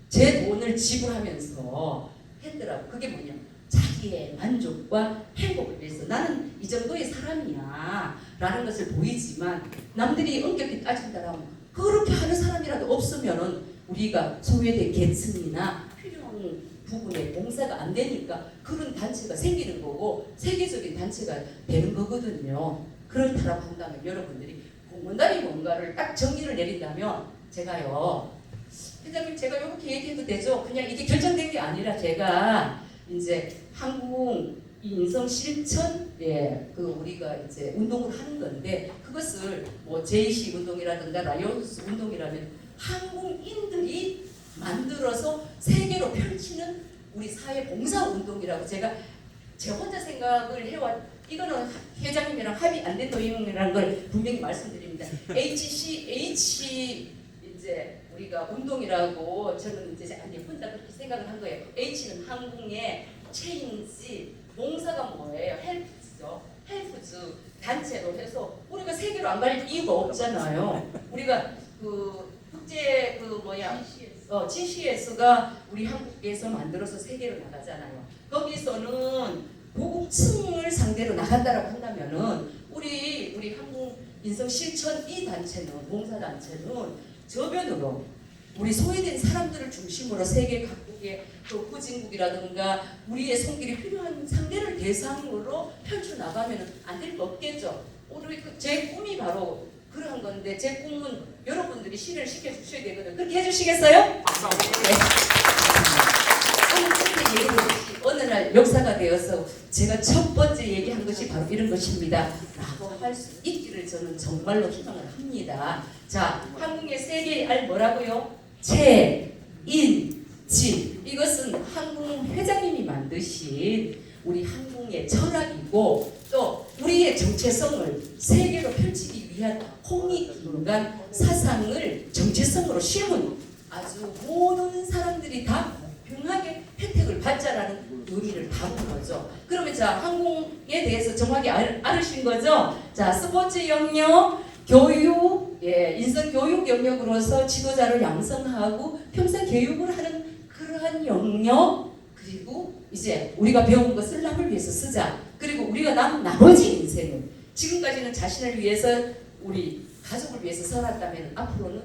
제 돈을 지불하면서 했더라고. 그게 뭐냐? 자기의 만족과 행복을 위해서 나는 이 정도의 사람이야 라는 것을 보이지만 남들이 엄격히 따진다면 그렇게 하는 사람이라도 없으면은 우리가 소외된 계층이나 필요한 부분에 봉사가 안 되니까 그런 단체가 생기는 거고 세계적인 단체가 되는 거거든요. 그렇다고 한다면 여러분들이 공문단이 뭔가를 딱 정리를 내린다면 제가요 회장님 제가 이렇게 얘기해도 되죠? 그냥 이게 결정된 게 아니라 제가 이제 한국 인성 실천 우리가 이제 운동을 하는 건데 그것을 뭐 제이시 운동이라든가 라이온스 운동이라면 한국인들이 만들어서 세계로 펼치는 우리 사회 봉사 운동이라고 제가 제 혼자 생각을 해왔. 이거는 회장님이랑 합의 안 된 내용이라는 걸 분명히 말씀드립니다. H 이제 우리가 운동이라고 저는 이제 혼자 그렇게 생각을 한 거예요. H는 한국의 체인지, 봉사가 뭐예요? 헬프죠. 헬프즈 단체로 해서 우리가 세계로 안 갈 이유가 없잖아요. 우리가 국제 GCS가 우리 한국에서 만들어서 세계로 나가잖아요. 거기서는 고급층을 상대로 나간다라고 한다면은 우리 한국 인성 실천 이 단체는 봉사단체는 저변으로 우리 소외된 사람들을 중심으로 세계 각국의 또 후진국이라든가 우리의 손길이 필요한 상대를 대상으로 펼쳐나가면 안 될 거 없겠죠. 우리 제 꿈이 바로 그러한 건데 제 꿈은 여러분들이 실현을 시켜주셔야 되거든요. 그렇게 해주시겠어요? 네. 오늘 그렇게 얘기했듯이 어느 날 역사가 되어서 제가 첫 번째 얘기한 것이 바로 이런 것입니다. 라고 할 수 있기를 저는 정말로 희망을 합니다. 자, 한국의 세 개의 알 뭐라고요? 체, 인, 진. 이것은 한국 회장님이 만드신 우리 한국의 철학이고 또 우리의 정체성을 세계로 펼치기 위한 홍익인간 사상을 정체성으로 심은 아주 모든 사람들이 다 평하게 혜택을 받자라는 의미를 담은 거죠. 그러면 자, 한국에 대해서 정확히 알으신 거죠? 자, 스포츠 영역, 교육, 인성 교육 영역으로서 지도자를 양성하고 평생 교육을 하는 그러한 영역, 그리고 이제 우리가 배운 것을 남을 위해서 쓰자. 그리고 우리가 나머지 인생은 지금까지는 자신을 위해서 우리 가족을 위해서 살았다면 앞으로는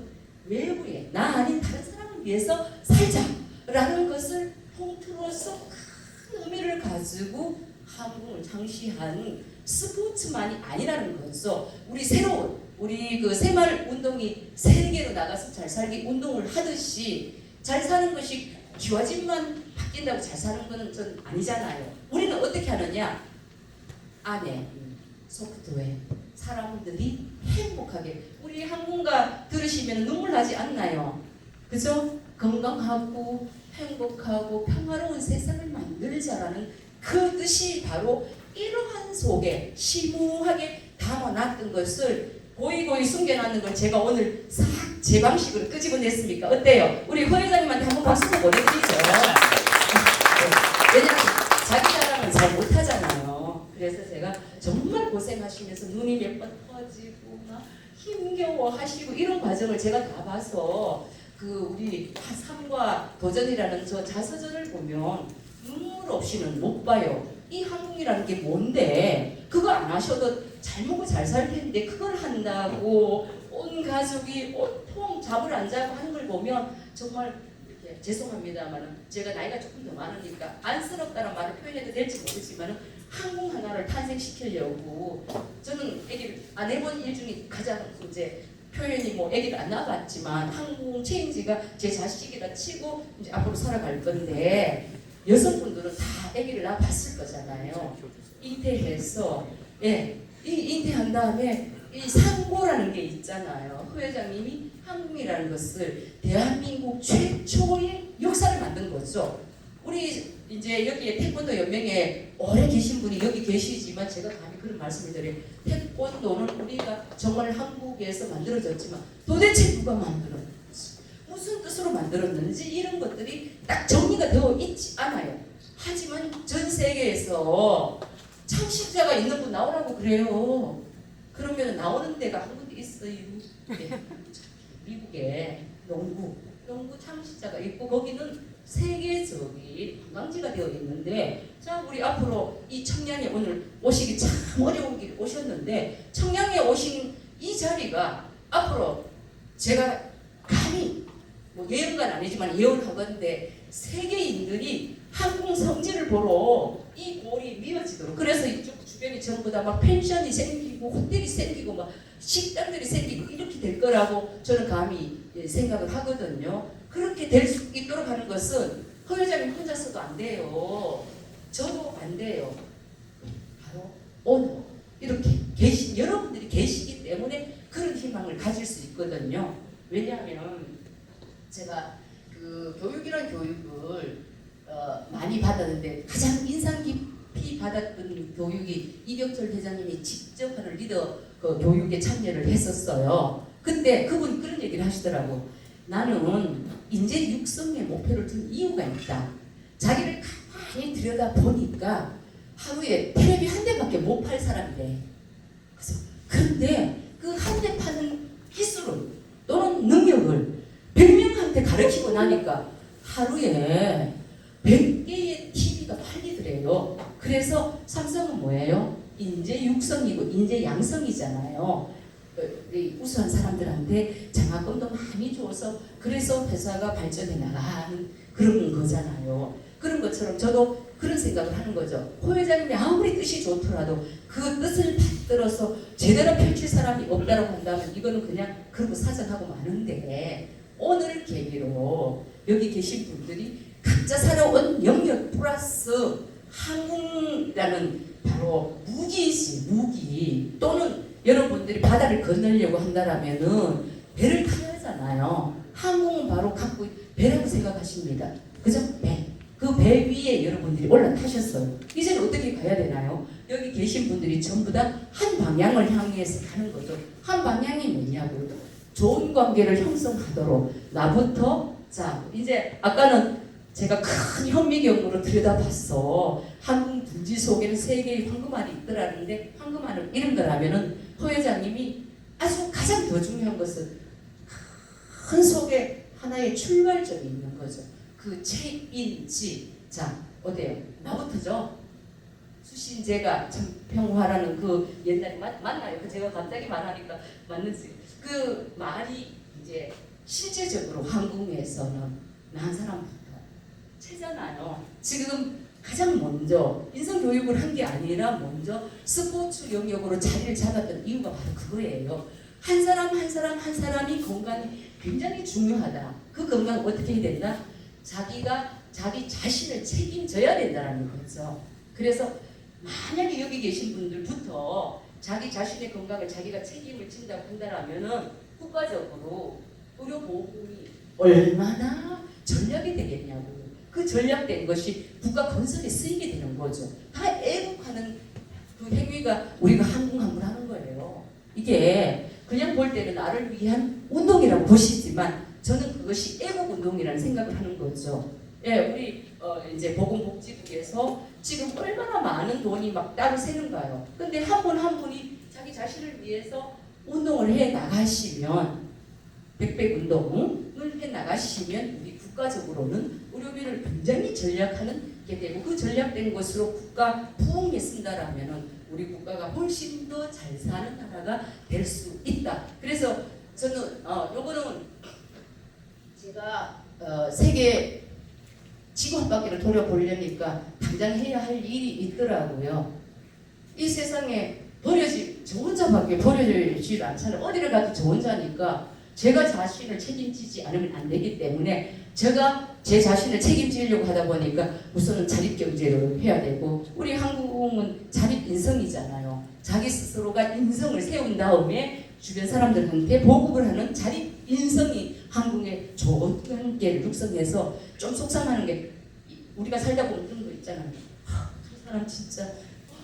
외부에 나 아닌 다른 사람을 위해서 살자라는 것을 통틀어서 큰 의미를 가지고 한국을 창시한 스포츠만이 아니라는 거죠. 우리 새로운 우리 그 새마을 운동이 세계로 나가서 잘 살기 운동을 하듯이 잘 사는 것이 기와집만 바뀐다고 잘 사는 것은 전 아니잖아요. 우리는 어떻게 하느냐? 안에 소프트웨어 사람들이 행복하게 우리 한국가 들으시면 눈물 나지 않나요? 그죠? 건강하고 행복하고 평화로운 세상을 만들자라는 그 뜻이 바로 이러한 속에 심오하게 담아놨던 것을 고이고이 숨겨놨는 걸 제가 오늘 싹 제 방식으로 끄집어냈으니까 어때요? 우리 허 회장님한테 한번 박수 보내드리죠. 왜냐면 자기 자랑은 잘 못하잖아요. 그래서 제가 정말 고생하시면서 눈이 몇 번 터지고 막 힘겨워하시고 이런 과정을 제가 다 봐서 그 우리 삶과 도전이라는 저 자서전을 보면 눈물 없이는 못 봐요. 이 한국이라는 게 뭔데 그거 안 하셔도 잘 먹고 잘 살 텐데 그걸 한다고 온 가족이 온통 잡을 안 자고 하는 걸 보면 정말 이렇게 죄송합니다만 제가 나이가 조금 더 많으니까 안쓰럽다는 말을 표현해도 될지 모르지만 한국 하나를 탄생시키려고 저는 아기를 안 해본 일 중에 가장 이제 표현이 뭐 아기를 안 낳아봤지만 한국 체인지가 제 자식이라 치고 이제 앞으로 살아갈 건데 여성분들은 다 아기를 낳아봤을 거잖아요. 잉태해서 이 잉태한 다음에 이 상고라는 게 있잖아요. 허 회장님이 한국이라는 것을 대한민국 최초의 역사를 만든 거죠. 우리 이제 여기에 태권도 연맹에 오래 계신 분이 여기 계시지만 제가 감히 그런 말씀을 드려요. 태권도는 우리가 정말 한국에서 만들어졌지만 도대체 누가 만들었는지 무슨 뜻으로 만들었는지 이런 것들이 딱 정리가 되어 있지 않아요. 하지만 전 세계에서 창시자가 있는 분 나오라고 그래요. 그러면 나오는 데가 한 군데 있어요. 미국에 농구 창시자가 있고 거기는 세계적인 관광지가 되어 있는데 자 우리 앞으로 이 청량에 오늘 오시기 참 어려운 길에 오셨는데 청량에 오신 이 자리가 앞으로 제가 감히 뭐 예언은 아니지만 예언을 하건데 세계인들이 한국 성지를 보러 이 골이 미어지도록 그래서 이쪽 주변이 전부 다 막 펜션이 생기고 호텔이 생기고 막 식당들이 생기고 이렇게 될 거라고 저는 감히 생각을 하거든요. 그렇게 될 수 있도록 하는 것은 허 회장님 혼자서도 안 돼요. 저도 안 돼요. 바로 오늘 이렇게 여러분들이 계시기 때문에 그런 희망을 가질 수 있거든요. 왜냐하면 제가 그 교육이란 교육을 많이 받았는데 가장 인상 깊이 받았던 교육이 이병철 대장님이 직접 하는 리더 그 교육에 참여를 했었어요. 근데 그분 그런 얘기를 하시더라고. 나는 인재 육성의 목표를 둔 이유가 있다. 자기를 가만히 들여다 보니까 하루에 텔레비 한 대밖에 못 팔 사람이래. 그래서 그런데 그 한 대 파는 기술을 또는 능력을 100명한테 가르치고 나니까 하루에 100개의 TV가 팔리더래요. 그래서 삼성은 뭐예요? 인재 육성이고 인재 양성이잖아요. 우수한 사람들한테 장학금도 많이 줘서 그래서 회사가 발전해 나가는 그런 거잖아요. 그런 것처럼 저도 그런 생각을 하는 거죠. 호 회장님이 아무리 뜻이 좋더라도 그 뜻을 받들어서 제대로 펼칠 사람이 없다고 한다면 이거는 그냥 그러고 사정하고 마는데, 오늘 계기로 여기 계신 분들이 각자 살아온 영역 플러스 항공이라는 바로 무기이지, 무기. 또는 여러분들이 바다를 건너려고 한다라면은 배를 타야 하잖아요. 항공은 바로 갖고 배라고 생각하십니다. 그죠? 배. 그 배 위에 여러분들이 올라타셨어요. 이제는 어떻게 가야 되나요? 여기 계신 분들이 전부 다 한 방향을 향해서 가는 거죠. 한 방향이 뭐냐고요? 좋은 관계를 형성하도록 나부터, 자 이제 아까는 제가 큰 현미경으로 들여다봤어. 한국 둥지 속에는 세 개의 황금알이 있더라는데, 황금알은 이런 거라면은 호 회장님이 아주 가장 더 중요한 것은 큰 속에 하나의 출발점이 있는 거죠. 그 체인지. 자 어때요? 나부터죠. 수신제가 청평화라는 그 옛날에 맞나요? 제가 갑자기 말하니까 맞는지. 그 말이 이제 실제적으로 한국에서는 나 한 사람부터 채잖아요. 지금 가장 먼저 인성교육을 한 게 아니라 먼저 스포츠 영역으로 자리를 잡았던 이유가 바로 그거예요. 한 사람 한 사람 한 사람이 건강이 굉장히 중요하다. 그 건강 어떻게 해야 된다? 자기가 자기 자신을 책임져야 된다는 거죠. 그래서 만약에 여기 계신 분들부터 자기 자신의 건강을 자기가 책임을 진다고 한다면은 국가적으로 의료보험이 얼마나 전략이 되겠냐고. 그 전략된 것이 국가 건설에 쓰이게 되는 거죠. 다 애국하는 그 행위가 우리가 한국하는 거예요. 이게 그냥 볼 때는 나를 위한 운동이라고 보시지만 저는 그것이 애국운동이라는 생각을 하는 거죠. 예, 우리 이제 보건복지국에서 지금 얼마나 많은 돈이 막 따로 새는가요? 근데 한 분 한 분이 자기 자신을 위해서 운동을 해 나가시면, 백백운동을 해 나가시면 우리 국가적으로는 의료비를 굉장히 절약하는 게 되고, 그 절약된 것으로 국가 부흥에 쓴다라면은 우리 국가가 훨씬 더 잘 사는 나라가 될 수 있다. 그래서 저는 요거는 제가 세계 지구 한 바퀴를 돌아보려니까 당장 해야 할 일이 있더라고요. 이 세상에 저 혼자밖에 버려지질 않잖아요. 어디를 가도 저 혼자니까 제가 자신을 책임지지 않으면 안 되기 때문에 제가 제 자신을 책임지려고 하다 보니까 우선은 자립경제를 해야 되고, 우리 한국은 자립인성이잖아요. 자기 스스로가 인성을 세운 다음에 주변 사람들한테 보급을 하는 자립인성이 한국의 좋은 관계를 육성해서, 좀 속상하는 게 우리가 살다 보면 그런 거 있잖아요. 저 사람 진짜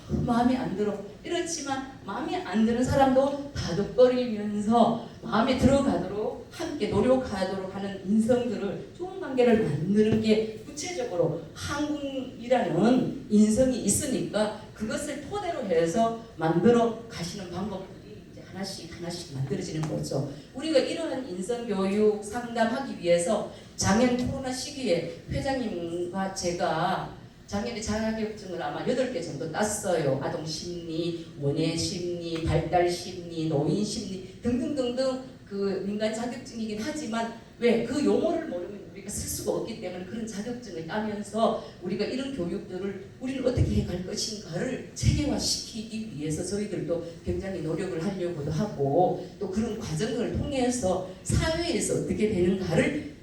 마음에 안 들어. 이렇지만 마음에 안 드는 사람도 다독거리면서 마음에 들어가도록 함께 노력하도록 하는 인성들을, 좋은 관계를 만드는 게 구체적으로 한국이라는 인성이 있으니까 그것을 토대로 해서 만들어 가시는 방법들이 이제 하나씩 하나씩 만들어지는 거죠. 우리가 이러한 인성교육 상담하기 위해서 작년 코로나 시기에 회장님과 제가 작년에 자격증을 아마 8개 정도 땄어요. 아동심리, 원예심리, 발달심리, 노인심리 등등등등 그 민간 자격증이긴 하지만 왜 그 용어를 모르면 우리가 쓸 수가 없기 때문에 그런 자격증을 따면서 우리가 이런 교육들을 우리는 어떻게 해갈 것인가를 체계화시키기 위해서 저희들도 굉장히 노력을 하려고도 하고, 또 그런 과정을 통해서 사회에서 어떻게 되는가를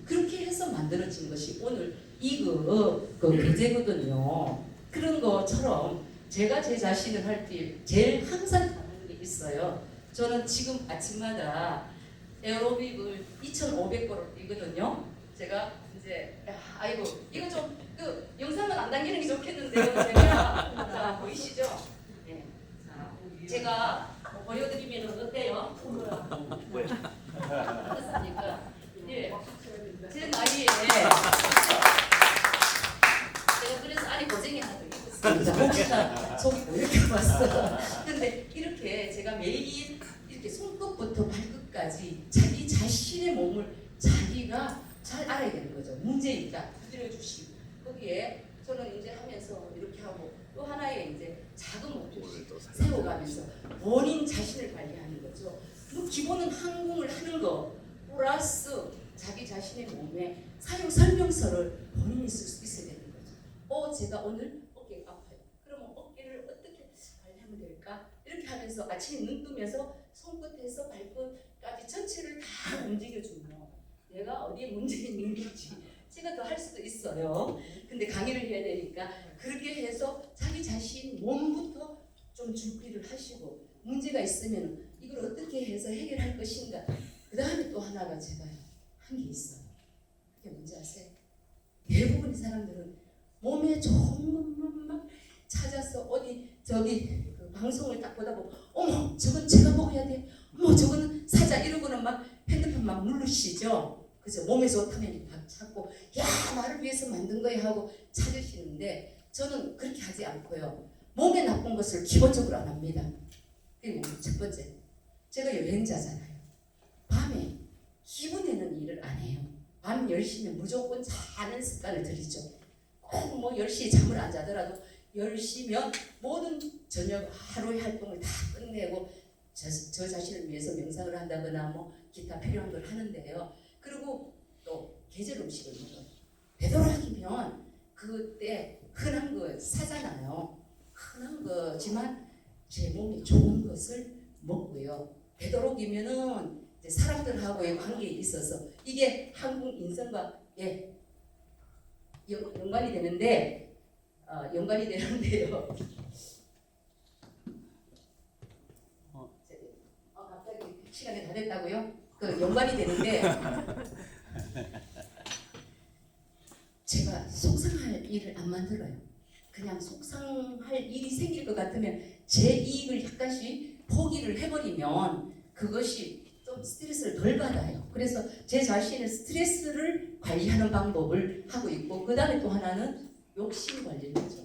그렇게 해서 만들어진 것이 오늘 그 계제거든요. 그런 것처럼 제가 제 자신을 할 때 제일 항상 하는 게 있어요. 저는 지금 아침마다 에어로빅을 2,500걸을 뛰거든요. 제가 이제 아이고 이거 좀 그 영상은 안 당기는 게 좋겠는데요. 제가 자 보이시죠? 네. 자 제가 보여드리면 어때요? 어떻습니까? 예. 제 나이에 제가 그래서 아니 고생이 하도 있었습니다. 혹시나 속이 보일까 봤어. 근데 이렇게 제가 매일 이렇게 손끝부터 발끝까지 자기 자신의 몸을 자기가 잘 알아야 되는 거죠. 문제 있다. 두드려 주시고 거기에 저는 이제 하면서 이렇게 하고 또 하나의 이제 작은 목표를 세워가면서 본인 자신을 관리하는 거죠. 뭐 기본은 항공을 하는 거 플러스 자기 자신의 몸에 사용 설명서를 본인이 쓸 수 있어야 되는 거죠. 제가 오늘 어깨가 아파요. 그러면 어깨를 어떻게 관리하면 될까? 이렇게 하면서 아침에 눈 뜨면서 손끝에서 발끝까지 전체를 다 움직여주면 내가 어디에 문제 있는 건지 제가 더 할 수도 있어요. 근데 강의를 해야 되니까 그렇게 해서 자기 자신 몸부터 좀 준비를 하시고 문제가 있으면 이걸 어떻게 해서 해결할 것인가. 그 다음에 또 하나가 제가 한 게 있어요. 그게 뭔지 아세요? 대부분의 사람들은 몸에 좋은 것만 찾아서 어디 저기 그 방송을 딱 보다 보고 어머 저건 제가 먹어야 돼. 어머 저거는 사자 이러고는 막 핸드폰 막 누르시죠. 그죠? 몸에 좋다면 막 찾고 야 나를 위해서 만든 거야 하고 찾으시는데 저는 그렇게 하지 않고요. 몸에 나쁜 것을 기본적으로 안 합니다. 그리고 첫 번째 제가 여행자잖아요. 밤에 기분 내는 일을 안 해요. 밤 10시면 무조건 자는 습관을 들이죠. 꼭 뭐 10시에 잠을 안 자더라도 10시면 모든 저녁 하루의 활동을 다 끝내고 저 자신을 위해서 명상을 한다거나 뭐 기타 필요한 걸 하는데요. 그리고 또 계절 음식을 먹어요. 되도록이면 그때 흔한 거 사잖아요. 흔한 거지만 제 몸에 좋은 것을 먹고요. 되도록이면은 이제 사람들하고의 관계에 있어서 이게 한국 인성과 연관이 되는데요. 갑자기 시간이 다 됐다고요? 그 연관이 되는데 제가 속상할 일을 안 만들어요. 그냥 속상할 일이 생길 것 같으면 제 이익을 약간씩 포기를 해버리면 그것이 좀 스트레스를 덜 받아요. 그래서 제 자신의 스트레스를 관리하는 방법을 하고 있고 그 다음에 또 하나는 욕심 관리를 하죠.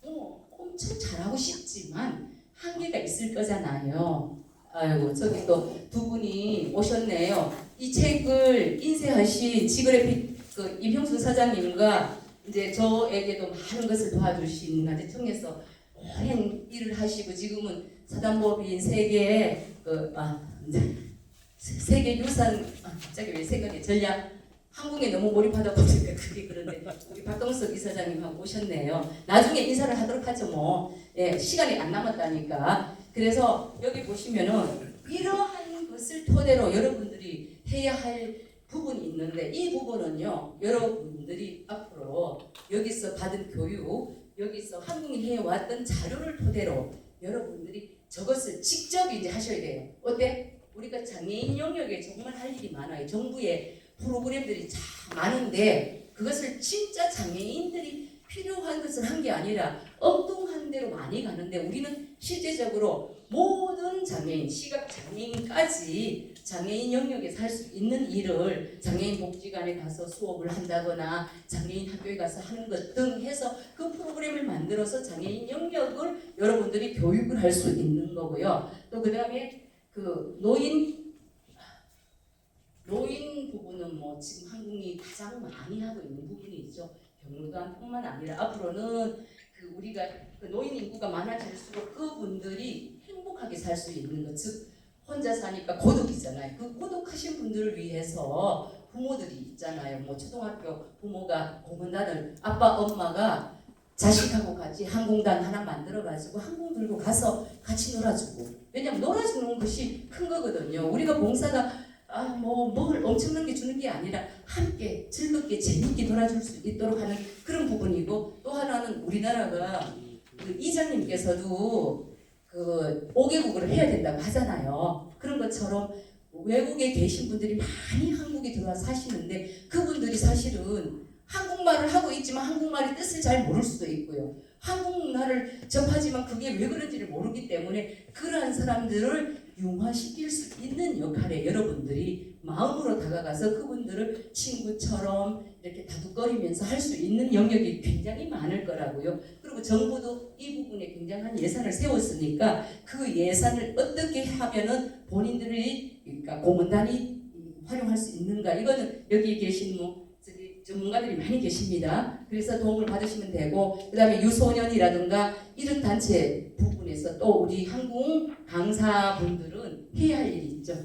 엄청 잘하고 싶지만 한계가 있을 거잖아요. 아이고 저기 또 두 분이 오셨네요. 이 책을 인쇄하신 지그래픽 그 임형순 사장님과 이제 저에게도 많은 것을 도와주신 나제 청에서 오랜 일을 하시고 지금은 사단법인 세계 유산 갑자기 왜 생각이 전략 한국에 너무 몰입하다 보니까 그게 그런데 우리 박동석 이사장님하고 오셨네요. 나중에 인사를 하도록 하죠 뭐. 시간이 안 남았다니까. 그래서 여기 보시면은 이러한 것을 토대로 여러분들이 해야 할 부분이 있는데 이 부분은요 여러분들이 앞으로 여기서 받은 교육 여기서 한국이 해왔던 자료를 토대로 여러분들이 저것을 직접 이제 하셔야 돼요. 어때? 우리가 장애인 영역에 정말 할 일이 많아요. 정부의 프로그램들이 참 많은데 그것을 진짜 장애인들이 필요한 것을 한 게 아니라 엉뚱한 대로 많이 가는데 우리는 실제적으로 모든 장애인, 시각 장애인까지 장애인 영역에서 할 수 있는 일을 장애인 복지관에 가서 수업을 한다거나 장애인 학교에 가서 하는 것 등 해서 그 프로그램을 만들어서 장애인 영역을 여러분들이 교육을 할 수 있는 거고요. 또 그 다음에 그 노인 부분은 뭐 지금 한국이 가장 많이 하고 있는 부분이죠. 경로당뿐만 아니라 앞으로는 그 우리가 그 노인 인구가 많아질수록 그분들이 행복하게 살 수 있는 것, 즉 혼자 사니까 고독이잖아요. 그 고독하신 분들을 위해서 부모들이 있잖아요. 뭐 초등학교 부모가 공원단을 아빠 엄마가 자식하고 같이 항공단 하나 만들어가지고 항공 들고 가서 같이 놀아주고 왜냐면 놀아주는 것이 큰 거거든요. 우리가 봉사가 뭘 엄청난 게 주는 게 아니라 함께 즐겁게 재밌게 놀아줄 수 있도록 하는 그런 부분이고 또 하나는 우리나라가 그 이장님께서도 그 5개국어를 해야 된다고 하잖아요. 그런 것처럼 외국에 계신 분들이 많이 한국에 들어와서 사시는데 그분들이 사실은 한국말을 하고 있지만 한국말의 뜻을 잘 모를 수도 있고요. 한국말을 접하지만 그게 왜 그런지를 모르기 때문에 그러한 사람들을 융화시킬 수 있는 역할에 여러분들이 마음으로 다가가서 그분들을 친구처럼 이렇게 다독거리면서 할 수 있는 영역이 굉장히 많을 거라고요. 그리고 정부도 이 부분에 굉장한 예산을 세웠으니까 그 예산을 어떻게 하면은 본인들이 그러니까 공원단이 활용할 수 있는가 이거는 여기 계신 뭐 저기 전문가들이 많이 계십니다. 그래서 도움을 받으시면 되고, 그 다음에 유소년이라든가 이런 단체 부분에서 또 우리 한국 강사분들은 해야 할 일이 있죠.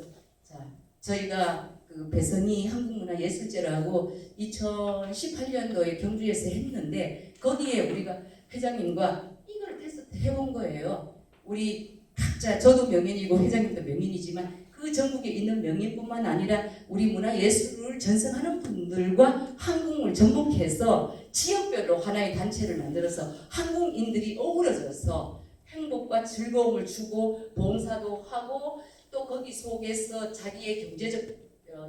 자, 저희가 그 배선이 한국문화예술제라고 2018년도에 경주에서 했는데 거기에 우리가 회장님과 이걸 테스트 해본 거예요. 우리 각자, 저도 명인이고 회장님도 명인이지만 그 전국에 있는 명인뿐만 아니라 우리 문화예술을 전승하는 분들과 한국을 접목해서 지역별로 하나의 단체를 만들어서 한국인들이 어우러져서 행복과 즐거움을 주고 봉사도 하고 또 거기 속에서 자기의 경제적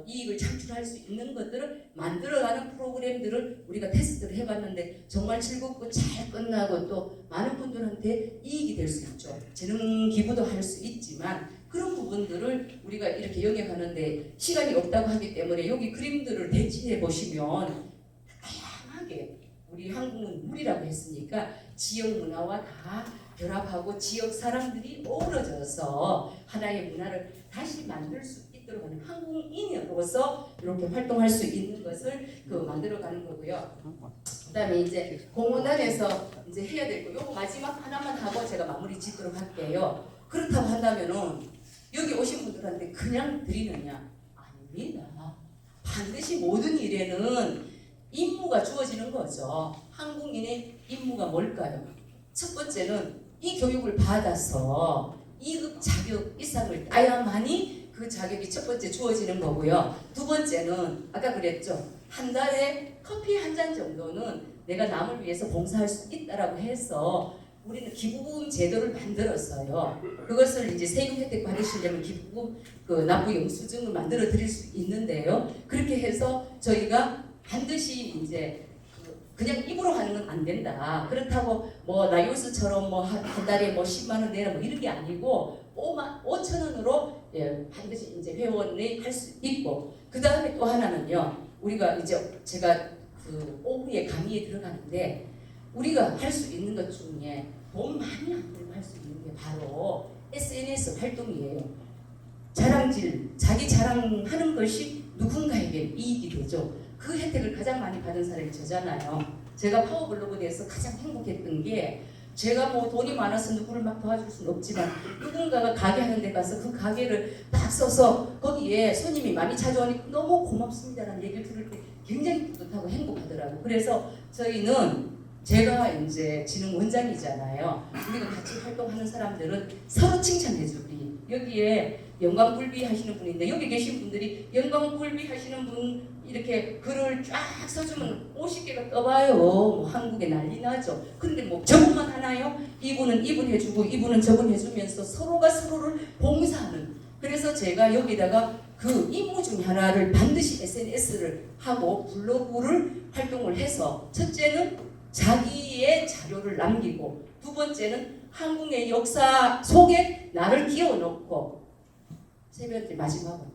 이익을 창출할 수 있는 것들을 만들어가는 프로그램들을 우리가 테스트를 해봤는데 정말 즐겁고 잘 끝나고 또 많은 분들한테 이익이 될 수 있죠. 재능 기부도 할 수 있지만 그런 부분들을 우리가 이렇게 영역하는데 시간이 없다고 하기 때문에 여기 그림들을 대치해 보시면 다양하게 우리 한국은 물이라고 했으니까 지역 문화와 다 결합하고 지역 사람들이 어우러져서 하나의 문화를 다시 만들 수 있도록 하는 한국인으로서 이렇게 활동할 수 있는 것을 만들어가는 거고요. 그다음에 이제 공원단에서 이제 해야 되고 요거 마지막 하나만 하고 제가 마무리 짓도록 할게요. 그렇다고 한다면은 여기 오신 분들한테 그냥 드리느냐? 아닙니다. 반드시 모든 일에는 임무가 주어지는 거죠. 한국인의 임무가 뭘까요? 첫 번째는 이 교육을 받아서 2급 자격 이상을 따야만이 그 자격이 첫 번째 주어지는 거고요. 두 번째는 아까 그랬죠. 한 달에 커피 한 잔 정도는 내가 남을 위해서 봉사할 수 있다라고 해서 우리는 기부금 제도를 만들었어요. 그것을 이제 세금 혜택 받으시려면 기부금 납부 영수증을 만들어 드릴 수 있는데요. 그렇게 해서 저희가 반드시 이제 그냥 입으로 하는 건 안 된다. 그렇다고 뭐 나유스처럼 뭐 한 달에 뭐 10만 원 내라 뭐 이런 게 아니고 5천 원으로 반드시 이제 회원이 할 수 있고 그 다음에 또 하나는요. 우리가 이제 제가 오후에 강의에 들어가는데 우리가 할 수 있는 것 중에 돈 많이 안 들고 할 수 있는 게 바로 SNS 활동이에요. 자랑질, 자기 자랑하는 것이 누군가에게 이익이 되죠. 그 혜택을 가장 많이 받은 사람이 저잖아요. 제가 파워블로그에 대해서 가장 행복했던 게 제가 뭐 돈이 많아서 누구를 막 도와줄 수는 없지만 누군가가 가게 하는 데 가서 그 가게를 딱 써서 거기에 손님이 많이 찾아오니까 너무 고맙습니다라는 얘기를 들을 때 굉장히 뿌듯하고 행복하더라고요. 그래서 저희는 제가 이제 진흥 원장이잖아요. 우리가 같이 활동하는 사람들은 서로 칭찬해주기. 여기에 영광굴비 하시는 분인데 여기 계신 분들이 영광굴비 하시는 분 이렇게 글을 쫙 써주면 50개가 떠봐요. 뭐 한국에 난리 나죠. 근데 뭐 저분만 하나요? 이분은 이분 해주고 이분은 저분 해주면서 서로가 서로를 봉사하는. 그래서 제가 여기다가 그 임무 중 하나를 반드시 SNS를 하고 블로그를 활동을 해서 첫째는 자기의 자료를 남기고 두 번째는 한국의 역사 속에 나를 끼워넣고 세 번째 마지막은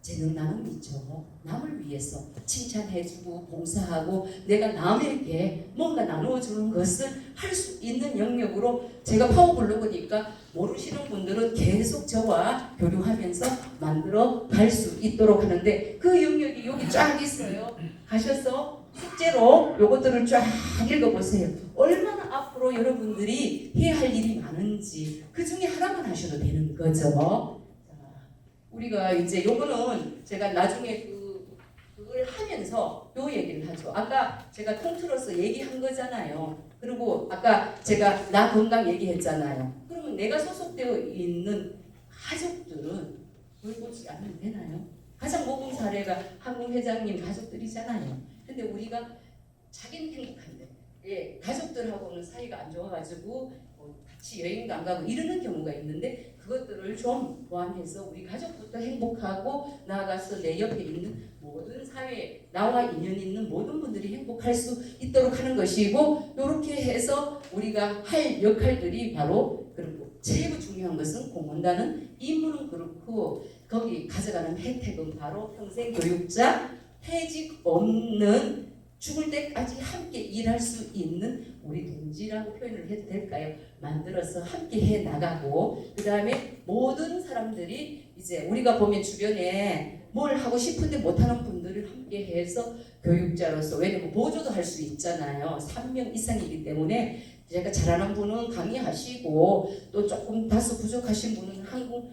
재능 나눔이 있죠. 남을 위해서 칭찬해주고 봉사하고 내가 남에게 뭔가 나누어주는 것을 할 수 있는 영역으로 제가 파워블로그니까 모르시는 분들은 계속 저와 교류하면서 만들어 갈 수 있도록 하는데 그 영역이 여기 쫙 있어요. 가셔서 숙제로 요것들을 쫙 읽어보세요. 얼마나 앞으로 여러분들이 해야 할 일이 많은지 그 중에 하나만 하셔도 되는 거죠. 우리가 이제 요거는 제가 나중에 그걸 하면서 요 얘기를 하죠. 아까 제가 통틀어서 얘기한 거잖아요. 그리고 아까 제가 나 건강 얘기했잖아요. 그러면 내가 소속되어 있는 가족들은 뭘 보지 않으면 되나요? 가장 모범 사례가 한국 회장님 가족들이잖아요. 근데 우리가 자기는 행복한데 가족들하고는 사이가 안 좋아가지고 같이 여행도 안 가고 이러는 경우가 있는데 그것들을 좀 보완해서 우리 가족부터 행복하고 나아가서 내 옆에 있는 모든 사회에 나와 인연 있는 모든 분들이 행복할 수 있도록 하는 것이고 이렇게 해서 우리가 할 역할들이 바로 그리고 최고 중요한 것은 공헌단은 임무는 그렇고 거기 가져가는 혜택은 바로 평생 교육자 퇴직 없는 죽을 때까지 함께 일할 수 있는 우리 동지라고 표현을 해도 될까요? 만들어서 함께 해 나가고 그 다음에 모든 사람들이 이제 우리가 보면 주변에 뭘 하고 싶은데 못하는 분들을 함께 함께 해서 교육자로서, 왜냐면 보조도 할 수 있잖아요. 3명 이상이기 때문에 제가 잘하는 분은 강의하시고 또 조금 다소 부족하신 분은 한국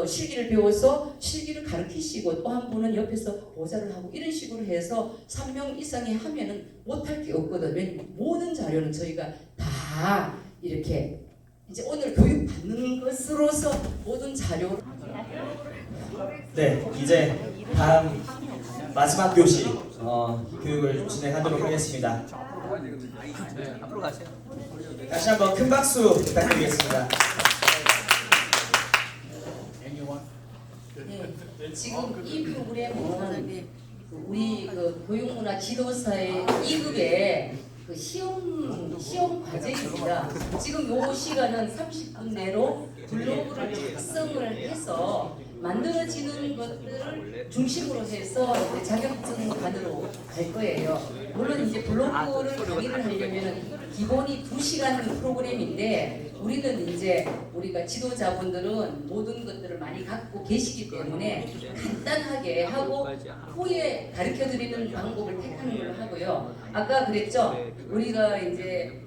실기를 배워서 실기를 가르치시고 또 한 분은 옆에서 보좌를 하고 이런 식으로 해서 3명 이상이 하면은 못할 게 없거든요. 왜냐면 모든 자료는 저희가 다 이렇게 이제 오늘 교육 받는 것으로서 모든 자료. 네, 이제 다음 마지막 교시 교육을 진행하도록 하겠습니다. 앞으로 가세요. 다시 한번 큰 박수 부탁드리겠습니다. 네, 지금 이 프로그램은 우리 교육문화 지도사의 2급의 시험 과제입니다. 지금 요 시간은 30분 내로 블로그를 작성을 해서 만들어지는 것들을 중심으로 해서 자격증관으로 갈 거예요. 물론 이제 블로그를 강의를 하려면 기본이 2시간 프로그램인데 우리는 이제 우리가 지도자분들은 모든 것들을 많이 갖고 계시기 때문에 간단하게 하고 후에 가르쳐드리는 방법을 택하는 걸로 하고요. 아까 그랬죠? 우리가 이제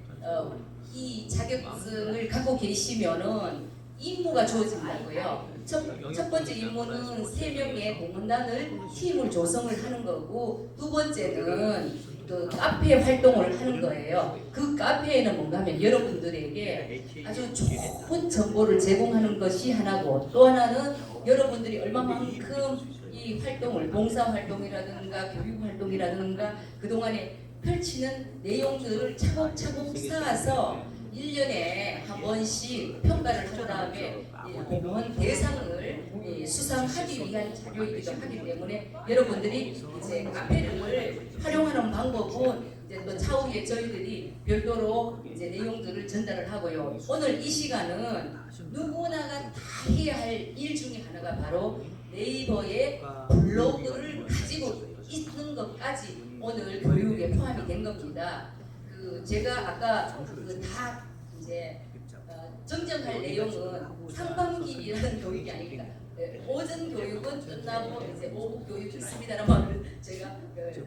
이 자격증을 갖고 계시면은 임무가 주어진다고요. 첫 번째 임무는 3명의 공헌단을 팀을 조성을 하는 거고, 두 번째는 그 카페 활동을 하는 거예요. 그 카페에는 뭔가 하면 여러분들에게 아주 좋은 정보를 제공하는 것이 하나고, 또 하나는 여러분들이 얼마만큼 이 활동을, 봉사활동이라든가 교육활동이라든가 그동안에 펼치는 내용들을 차곡차곡 쌓아서 1년에 한 번씩 평가를 한 다음에 공무원 대상을 수상하기 위한 자료이기도 하기 때문에 여러분들이 이제 카페를 활용하는 방법은 이제 또 차후에 저희들이 별도로 이제 내용들을 전달을 하고요. 오늘 이 시간은 누구나가 다 해야 할 일 중에 하나가 바로 네이버의 블로그를 가지고 있는 것까지 오늘 교육에 포함이 된 겁니다. 제가 아까 다 이제 정정할 내용은 상반기라는 교육이 아닙니다. 오전 교육은 끝나고 이제 오후 교육이 있습니다라고 제가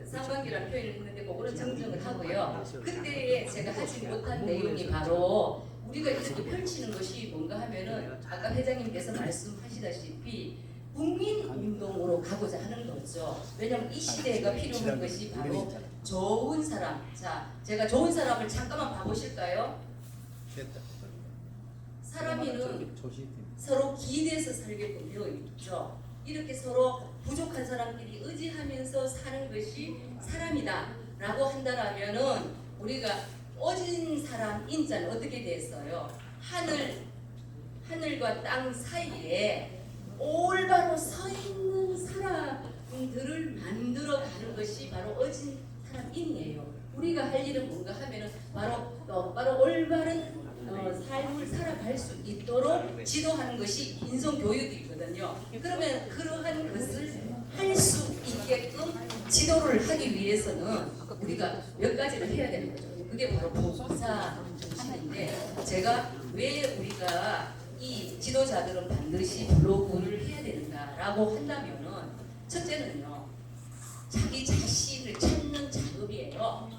상반기라는 표현을 했는데 그거는 정정을 하고요. 그때 제가 하지 못한 내용이 바로 우리가 이렇게 펼치는 것이 뭔가 하면은 아까 회장님께서 말씀하시다시피 국민운동으로 가고자 하는 거죠. 왜냐하면 이 시대가 필요한 것이 바로 좋은 사람. 자, 제가 좋은 사람을 잠깐만 봐보실까요? 사람이는 서로 기대서 살게끔 되어 있죠. 이렇게 서로 부족한 사람끼리 의지하면서 사는 것이 사람이다 라고 한다라면은 우리가 어진 사람 인자는 어떻게 됐어요? 하늘과 땅 사이에 올바로 서 있는 사람들을 만들어가는 것이 바로 어진 사람인이에요. 우리가 할 일은 뭔가 하면은 바로 올바른 삶을 살아갈 수 있도록 지도하는 것이 인성교육이거든요. 그러면 그러한 것을 할 수 있게끔 지도를 하기 위해서는 우리가 몇 가지를 해야 되는 거죠. 그게 바로 봉사 정신인데, 제가 왜 우리가 이 지도자들은 반드시 블로그를 해야 되는가라고 한다면은, 첫째는요, 자기 자신을 찾는 작업이에요.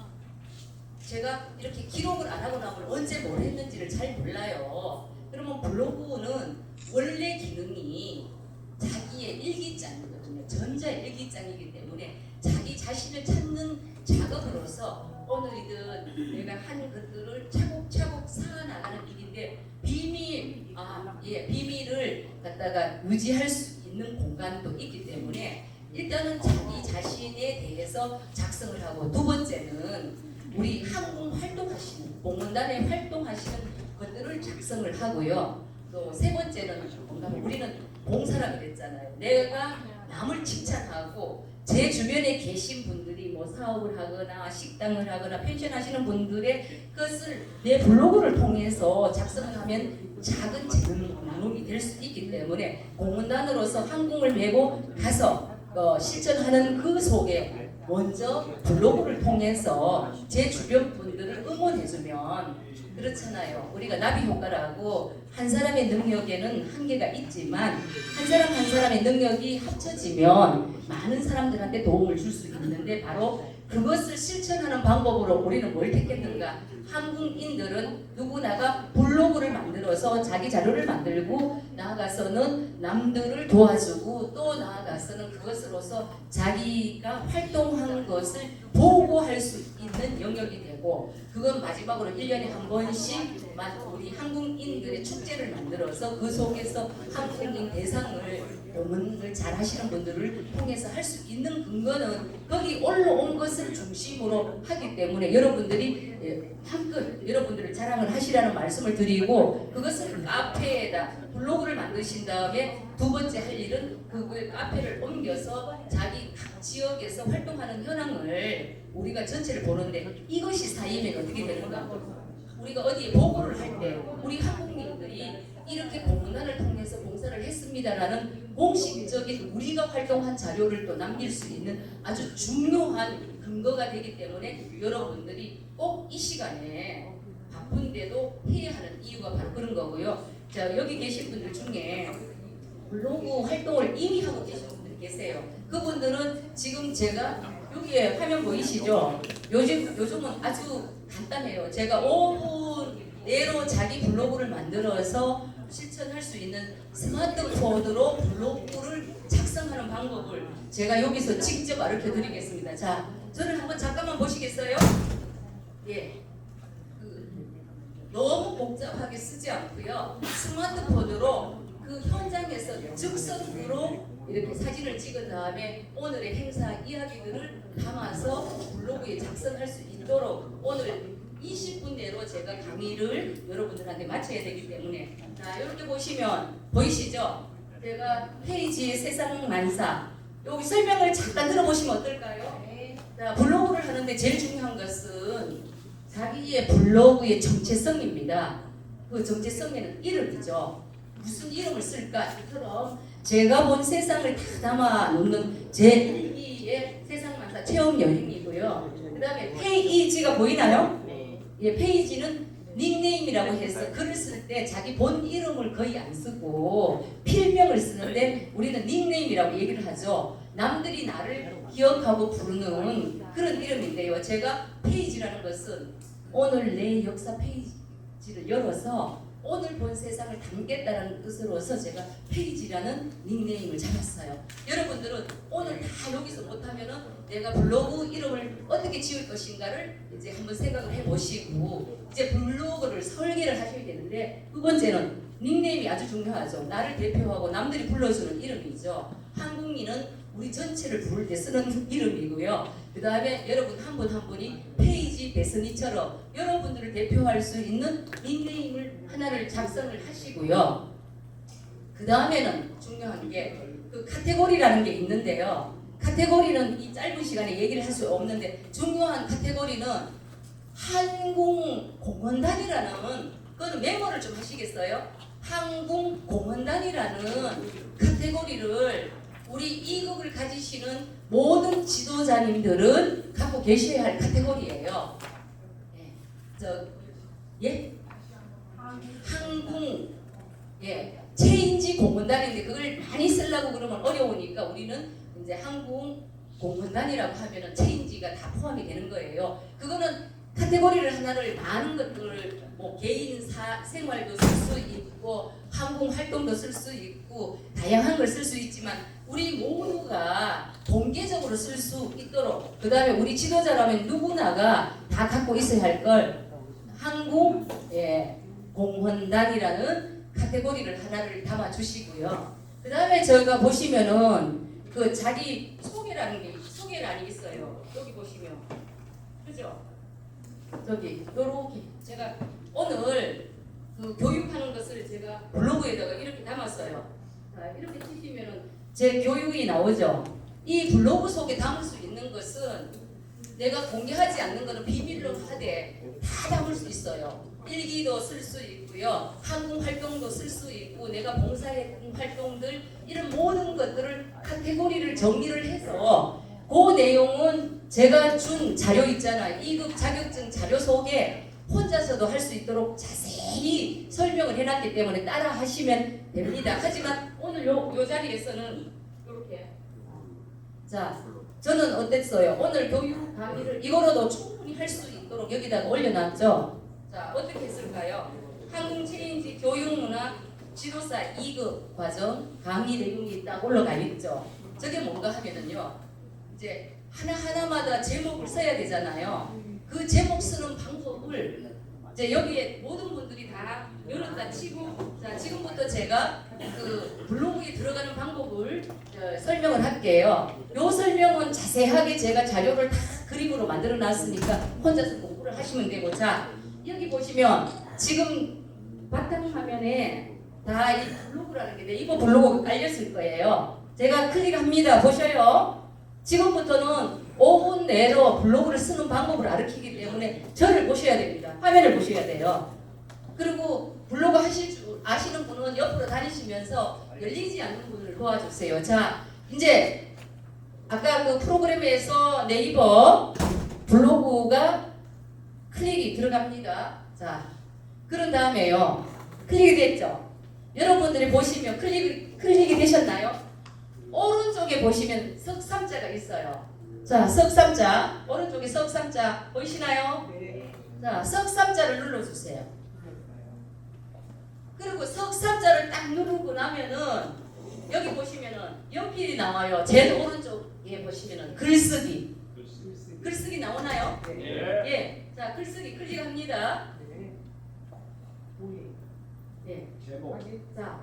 제가 이렇게 기록을 안 하고 나면 언제 뭘 했는지를 잘 몰라요. 그러면 블로그는 원래 기능이 자기의 일기장이거든요. 전자일기장이기 때문에 자기 자신을 찾는 작업으로서 오늘이든 내가 한 것들을 차곡차곡 쌓아나가는 일인데, 비밀을 갖다가 유지할 수 있는 공간도 있기 때문에 일단은 자기 자신에 대해서 작성을 하고, 두 번째는 우리 항공 활동하시는 공헌단에 활동하시는 것들을 작성을 하고요. 또 세 번째는 뭔가 우리는 봉사라 그랬잖아요. 내가 남을 칭찬하고 제 주변에 계신 분들이 뭐 사업을 하거나 식당을 하거나 펜션 하시는 분들의 것을 내 블로그를 통해서 작성을 하면 작은 재능 나눔이 될 수 있기 때문에 공헌단으로서 항공을 메고 가서 실천하는 그 속에 먼저 블로그를 통해서 제 주변 분들을 응원해주면 그렇잖아요. 우리가 나비 효과라고 한 사람의 능력에는 한계가 있지만 한 사람 한 사람의 능력이 합쳐지면 많은 사람들한테 도움을 줄 수 있는데 바로 그것을 실천하는 방법으로 우리는 뭘 택했는가? 한국인들은 누구나가 블로그를 만들어서 자기 자료를 만들고 나아가서는 남들을 도와주고 또 나아가서는 그것으로서 자기가 활동하는 것을 보고할 수 있는 영역이 되고 그건 마지막으로 1년에 한 번씩 우리 한국인들의 축제를 만들어서 그 속에서 한국인 대상을 공헌을 잘 하시는 분들을 통해서 할 수 있는 근거는 거기 올라온 것을 중심으로 하기 때문에 여러분들이 한껏 여러분들을 자랑을 하시라는 말씀을 드리고 그것을 카페에다 블로그를 만드신 다음에 두 번째 할 일은 그 카페를 옮겨서 자기 각 지역에서 활동하는 현황을 우리가 전체를 보는데 이것이 쌓이면 어떻게 되는가? 우리가 어디에 보고를 할 때 우리 한국민들이 이렇게 공문단을 통해서 봉사를 했습니다라는 공식적인 우리가 활동한 자료를 또 남길 수 있는 아주 중요한 근거가 되기 때문에 여러분들이 꼭 이 시간에 바쁜데도 해야 하는 이유가 바로 그런 거고요. 자, 여기 계신 분들 중에 블로그 활동을 이미 하고 계신 분들이 계세요. 그분들은 지금 제가 여기에 화면 보이시죠? 요즘은 아주 간단해요. 제가 5분 내로 자기 블로그를 만들어서 실천할 수 있는 스마트폰으로 블로그를 작성하는 방법을 제가 여기서 직접 가르쳐 드리겠습니다. 자, 저를 한번 잠깐만 보시겠어요? 예. 너무 복잡하게 쓰지 않고요. 스마트폰으로 그 현장에서 즉석으로 이렇게 사진을 찍은 다음에 오늘의 행사 이야기들을 담아서 블로그에 작성할 수 있도록 오늘 20분 내로 제가 강의를 여러분들한테 마쳐야 되기 때문에 자 이렇게 보시면 보이시죠? 제가 페이지의 세상 만사 여기 설명을 잠깐 들어보시면 어떨까요? 자 블로그를 하는데 제일 중요한 것은 자기의 블로그의 정체성입니다. 그 정체성에는 이름이죠. 무슨 이름을 쓸까? 이처럼 제가 본 세상을 다 담아 놓는 제2의 세상만사 체험 여행이고요. 그 다음에 페이지가 보이나요? 예, 페이지는 닉네임이라고 해서 글을 쓸 때 자기 본 이름을 거의 안 쓰고 필명을 쓰는데 우리는 닉네임이라고 얘기를 하죠. 남들이 나를 기억하고 부르는 그런 이름인데요. 제가 페이지라는 것은 오늘 내 역사 페이지를 열어서 오늘 본 세상을 담겠다는 뜻으로서 제가 페이지라는 닉네임을 잡았어요. 여러분들은 오늘 다 여기서 못하면은 내가 블로그 이름을 어떻게 지을 것인가를 이제 한번 생각을 해보시고 이제 블로그를 설계를 하셔야 되는데 두 번째는 닉네임이 아주 중요하죠. 나를 대표하고 남들이 불러주는 이름이죠. 한국인은 우리 전체를 부를 때 쓰는 이름이고요. 그 다음에 여러분 한 분 한 분이 페이지 배선이처럼 여러분들을 대표할 수 있는 닉네임을 하나를 작성을 하시고요. 그 다음에는 중요한 게 그 카테고리라는 게 있는데요. 카테고리는 이 짧은 시간에 얘기를 할 수 없는데 중요한 카테고리는 항공공헌단이라는 그거는 메모를 좀 하시겠어요? 항공공헌단이라는 카테고리를 우리 2급을 가지시는 모든 지도자님들은 갖고 계셔야 할 카테고리예요. 항공 체인지 공헌단인데 그걸 많이 쓰려고 그러면 어려우니까 우리는 이제 항공공헌단이라고 하면은 체인지가 다 포함이 되는 거예요. 그거는 카테고리를 하나를 많은 것들을 뭐 개인 생활도 쓸 수 있고 항공 활동도 쓸 수 있고 다양한 걸 쓸 수 있지만 우리 모두가 공개적으로 쓸 수 있도록 그 다음에 우리 지도자라면 누구나가 다 갖고 있어야 할 걸 항공 공헌단이라는 카테고리를 하나를 담아 주시고요. 그 다음에 저희가 보시면은 그 자기 소개라는 게 소개란이 있어요. 여기 보시면 그죠? 저기 요렇게 제가 오늘 그 교육하는 것을 제가 블로그에다가 이렇게 담았어요. 자, 이렇게 치시면은 제 교육이 나오죠. 이 블로그 속에 담을 수 있는 것은 내가 공개하지 않는 것은 비밀로 하되 다 담을 수 있어요. 일기도 쓸 수 있고요. 항공 활동도 쓸 수 있고 내가 봉사했던 활동들 이런 모든 것들을 카테고리를 정리를 해서 그 내용은 제가 준 자료 있잖아요. 2급 자격증 자료 속에 혼자서도 할 수 있도록 자세히 설명을 해놨기 때문에 따라 하시면 됩니다. 하지만 오늘 요 자리에서는 이렇게 자 저는 어땠어요? 오늘 교육 강의를 이거로도 충분히 할 수 있도록 여기다가 올려놨죠. 자 어떻게 했을까요? 한국 체인지 교육문화 지도사 2급 과정 강의 내용이 딱 올라가 있죠. 저게 뭔가 하면은요. 이제 하나하나마다 제목을 써야 되잖아요. 그 제목 쓰는 방법을 이제 여기에 모든 분들이 다 열었다 치고 자 지금부터 제가 그 블로그에 들어가는 방법을 설명을 할게요. 요 설명은 자세하게 제가 자료를 다 그림으로 만들어 놨으니까 혼자서 공부를 하시면 되고 자 여기 보시면 지금 바탕화면에 다 이 블로그라는 게 네이버 블로그 깔렸을 거예요. 제가 클릭합니다. 보셔요. 지금부터는 5분 내로 블로그를 쓰는 방법을 가르치기 때문에 저를 보셔야 됩니다. 화면을 보셔야 돼요. 그리고 블로그 하실 줄 아시는 분은 옆으로 다니시면서 열리지 않는 분을 도와주세요. 자, 이제 아까 그 프로그램에서 네이버 블로그가 클릭이 들어갑니다. 자, 그런 다음에요. 클릭이 됐죠? 여러분들이 보시면 클릭이 되셨나요? 오른쪽에 보시면 석삼자가 있어요. 자, 석삼자. 오른쪽에 석삼자 보이시나요? 자, 석삼자를 눌러주세요. 그리고 석삼자를 딱 누르고 나면은 여기 보시면은 연필이 나와요. 제일 오른쪽에 보시면은 글쓰기. 글쓰기 나오나요? 예. 자, 글쓰기 클릭합니다. 예. 자,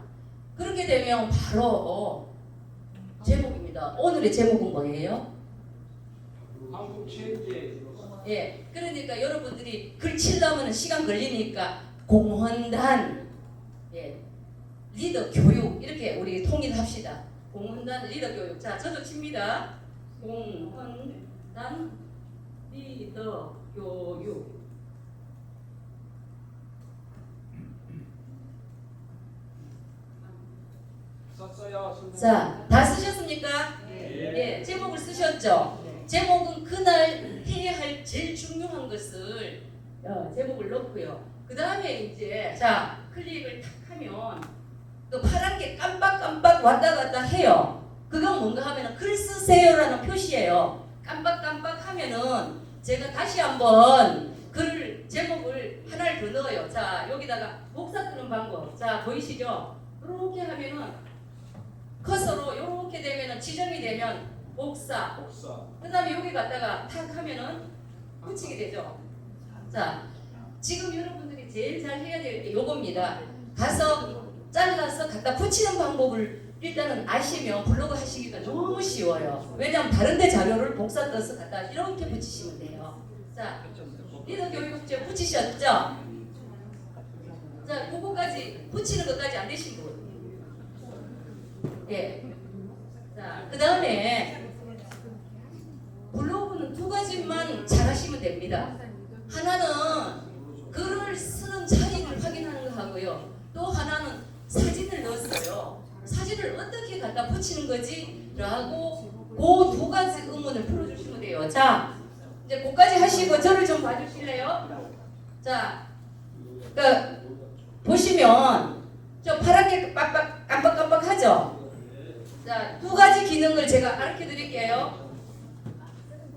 그렇게 되면 바로 제목입니다. 오늘의 제목은 뭐예요? 한국 체인지. 예, 그러니까 여러분들이 글 치려면 시간 걸리니까 공헌단, 예, 리더 교육 이렇게 우리 통일합시다. 공헌단 리더 교육. 자, 저도 칩니다. 공헌단 리더 교육. 썼어요. 선생님. 자, 다 쓰셨습니까? 네. 예, 제목을 쓰셨죠? 제목은 그날 해야 할 제일 중요한 것을 제목을 넣고요. 그 다음에 이제 자 클릭을 탁 하면 그 파란 게 깜빡깜빡 왔다 갔다 해요. 그건 뭔가 하면은 글 쓰세요라는 표시예요. 깜빡깜빡 하면은 제가 다시 한번 글 제목을 하나를 더 넣어요. 자 여기다가 복사 뜨는 방법. 자 보이시죠? 이렇게 하면은 커서로 이렇게 되면은 지정이 되면 복사. 그 다음에 여기 갖다가 탁 하면은 붙이게 되죠. 자, 지금 여러분들이 제일 잘 해야 될 게 요겁니다. 가서 잘라서 갖다 붙이는 방법을 일단은 아시면 블로그 하시기가 너무 쉬워요. 왜냐하면 다른 데 자료를 복사 떠서 갖다 이렇게 붙이시면 돼요. 자, 리더 교육제 붙이셨죠? 자, 그거까지 붙이는 것까지 안 되신 분. 예. 자, 그 다음에 블로그는 두 가지만 잘하시면 됩니다. 하나는 글을 쓰는 차이를 확인하는 거 하고요. 또 하나는 사진을 넣었어요. 사진을 어떻게 갖다 붙이는 거지? 라고 그 두 가지 의문을 풀어주시면 돼요. 자, 이제 그까지 하시고 저를 좀 봐주실래요? 자, 그러니까 보시면 저 파랗게 깜빡깜빡하죠? 자, 두 가지 기능을 제가 가르쳐 드릴게요.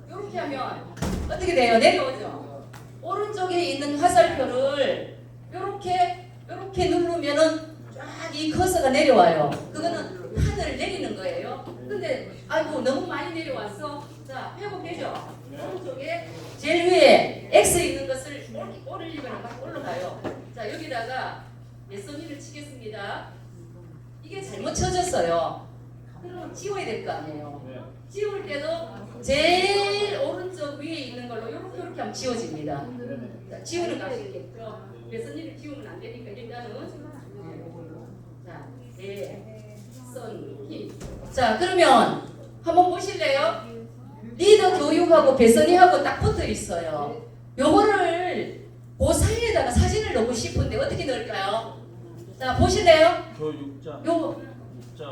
이렇게 하면 어떻게 돼요? 내려오죠? 오른쪽에 있는 화살표를 이렇게 누르면은 쫙 이 커서가 내려와요. 그거는 하늘을 내리는 거예요. 근데 아이고 너무 많이 내려왔어. 자, 회복되죠? 오른쪽에 제일 위에 X 있는 것을 이렇게 올리면 막 올라가요. 자, 여기다가 예선이를 치겠습니다. 이게 잘못 쳐졌어요. 그럼 지워야 될 거 아니에요. 지울 때도 제일 오른쪽 위에 있는 걸로 이렇게 하면 지워집니다. 자, 지우는 거 아시겠죠? 예선이를 지우면 안 되니까 일단은 자, 배선희. 자, 그러면 한번 보실래요? 리더 교육하고 배선희하고 딱 붙어 있어요. 요거를 그 사이에다가 사진을 넣고 싶은데 어떻게 넣을까요? 자, 보실래요? 요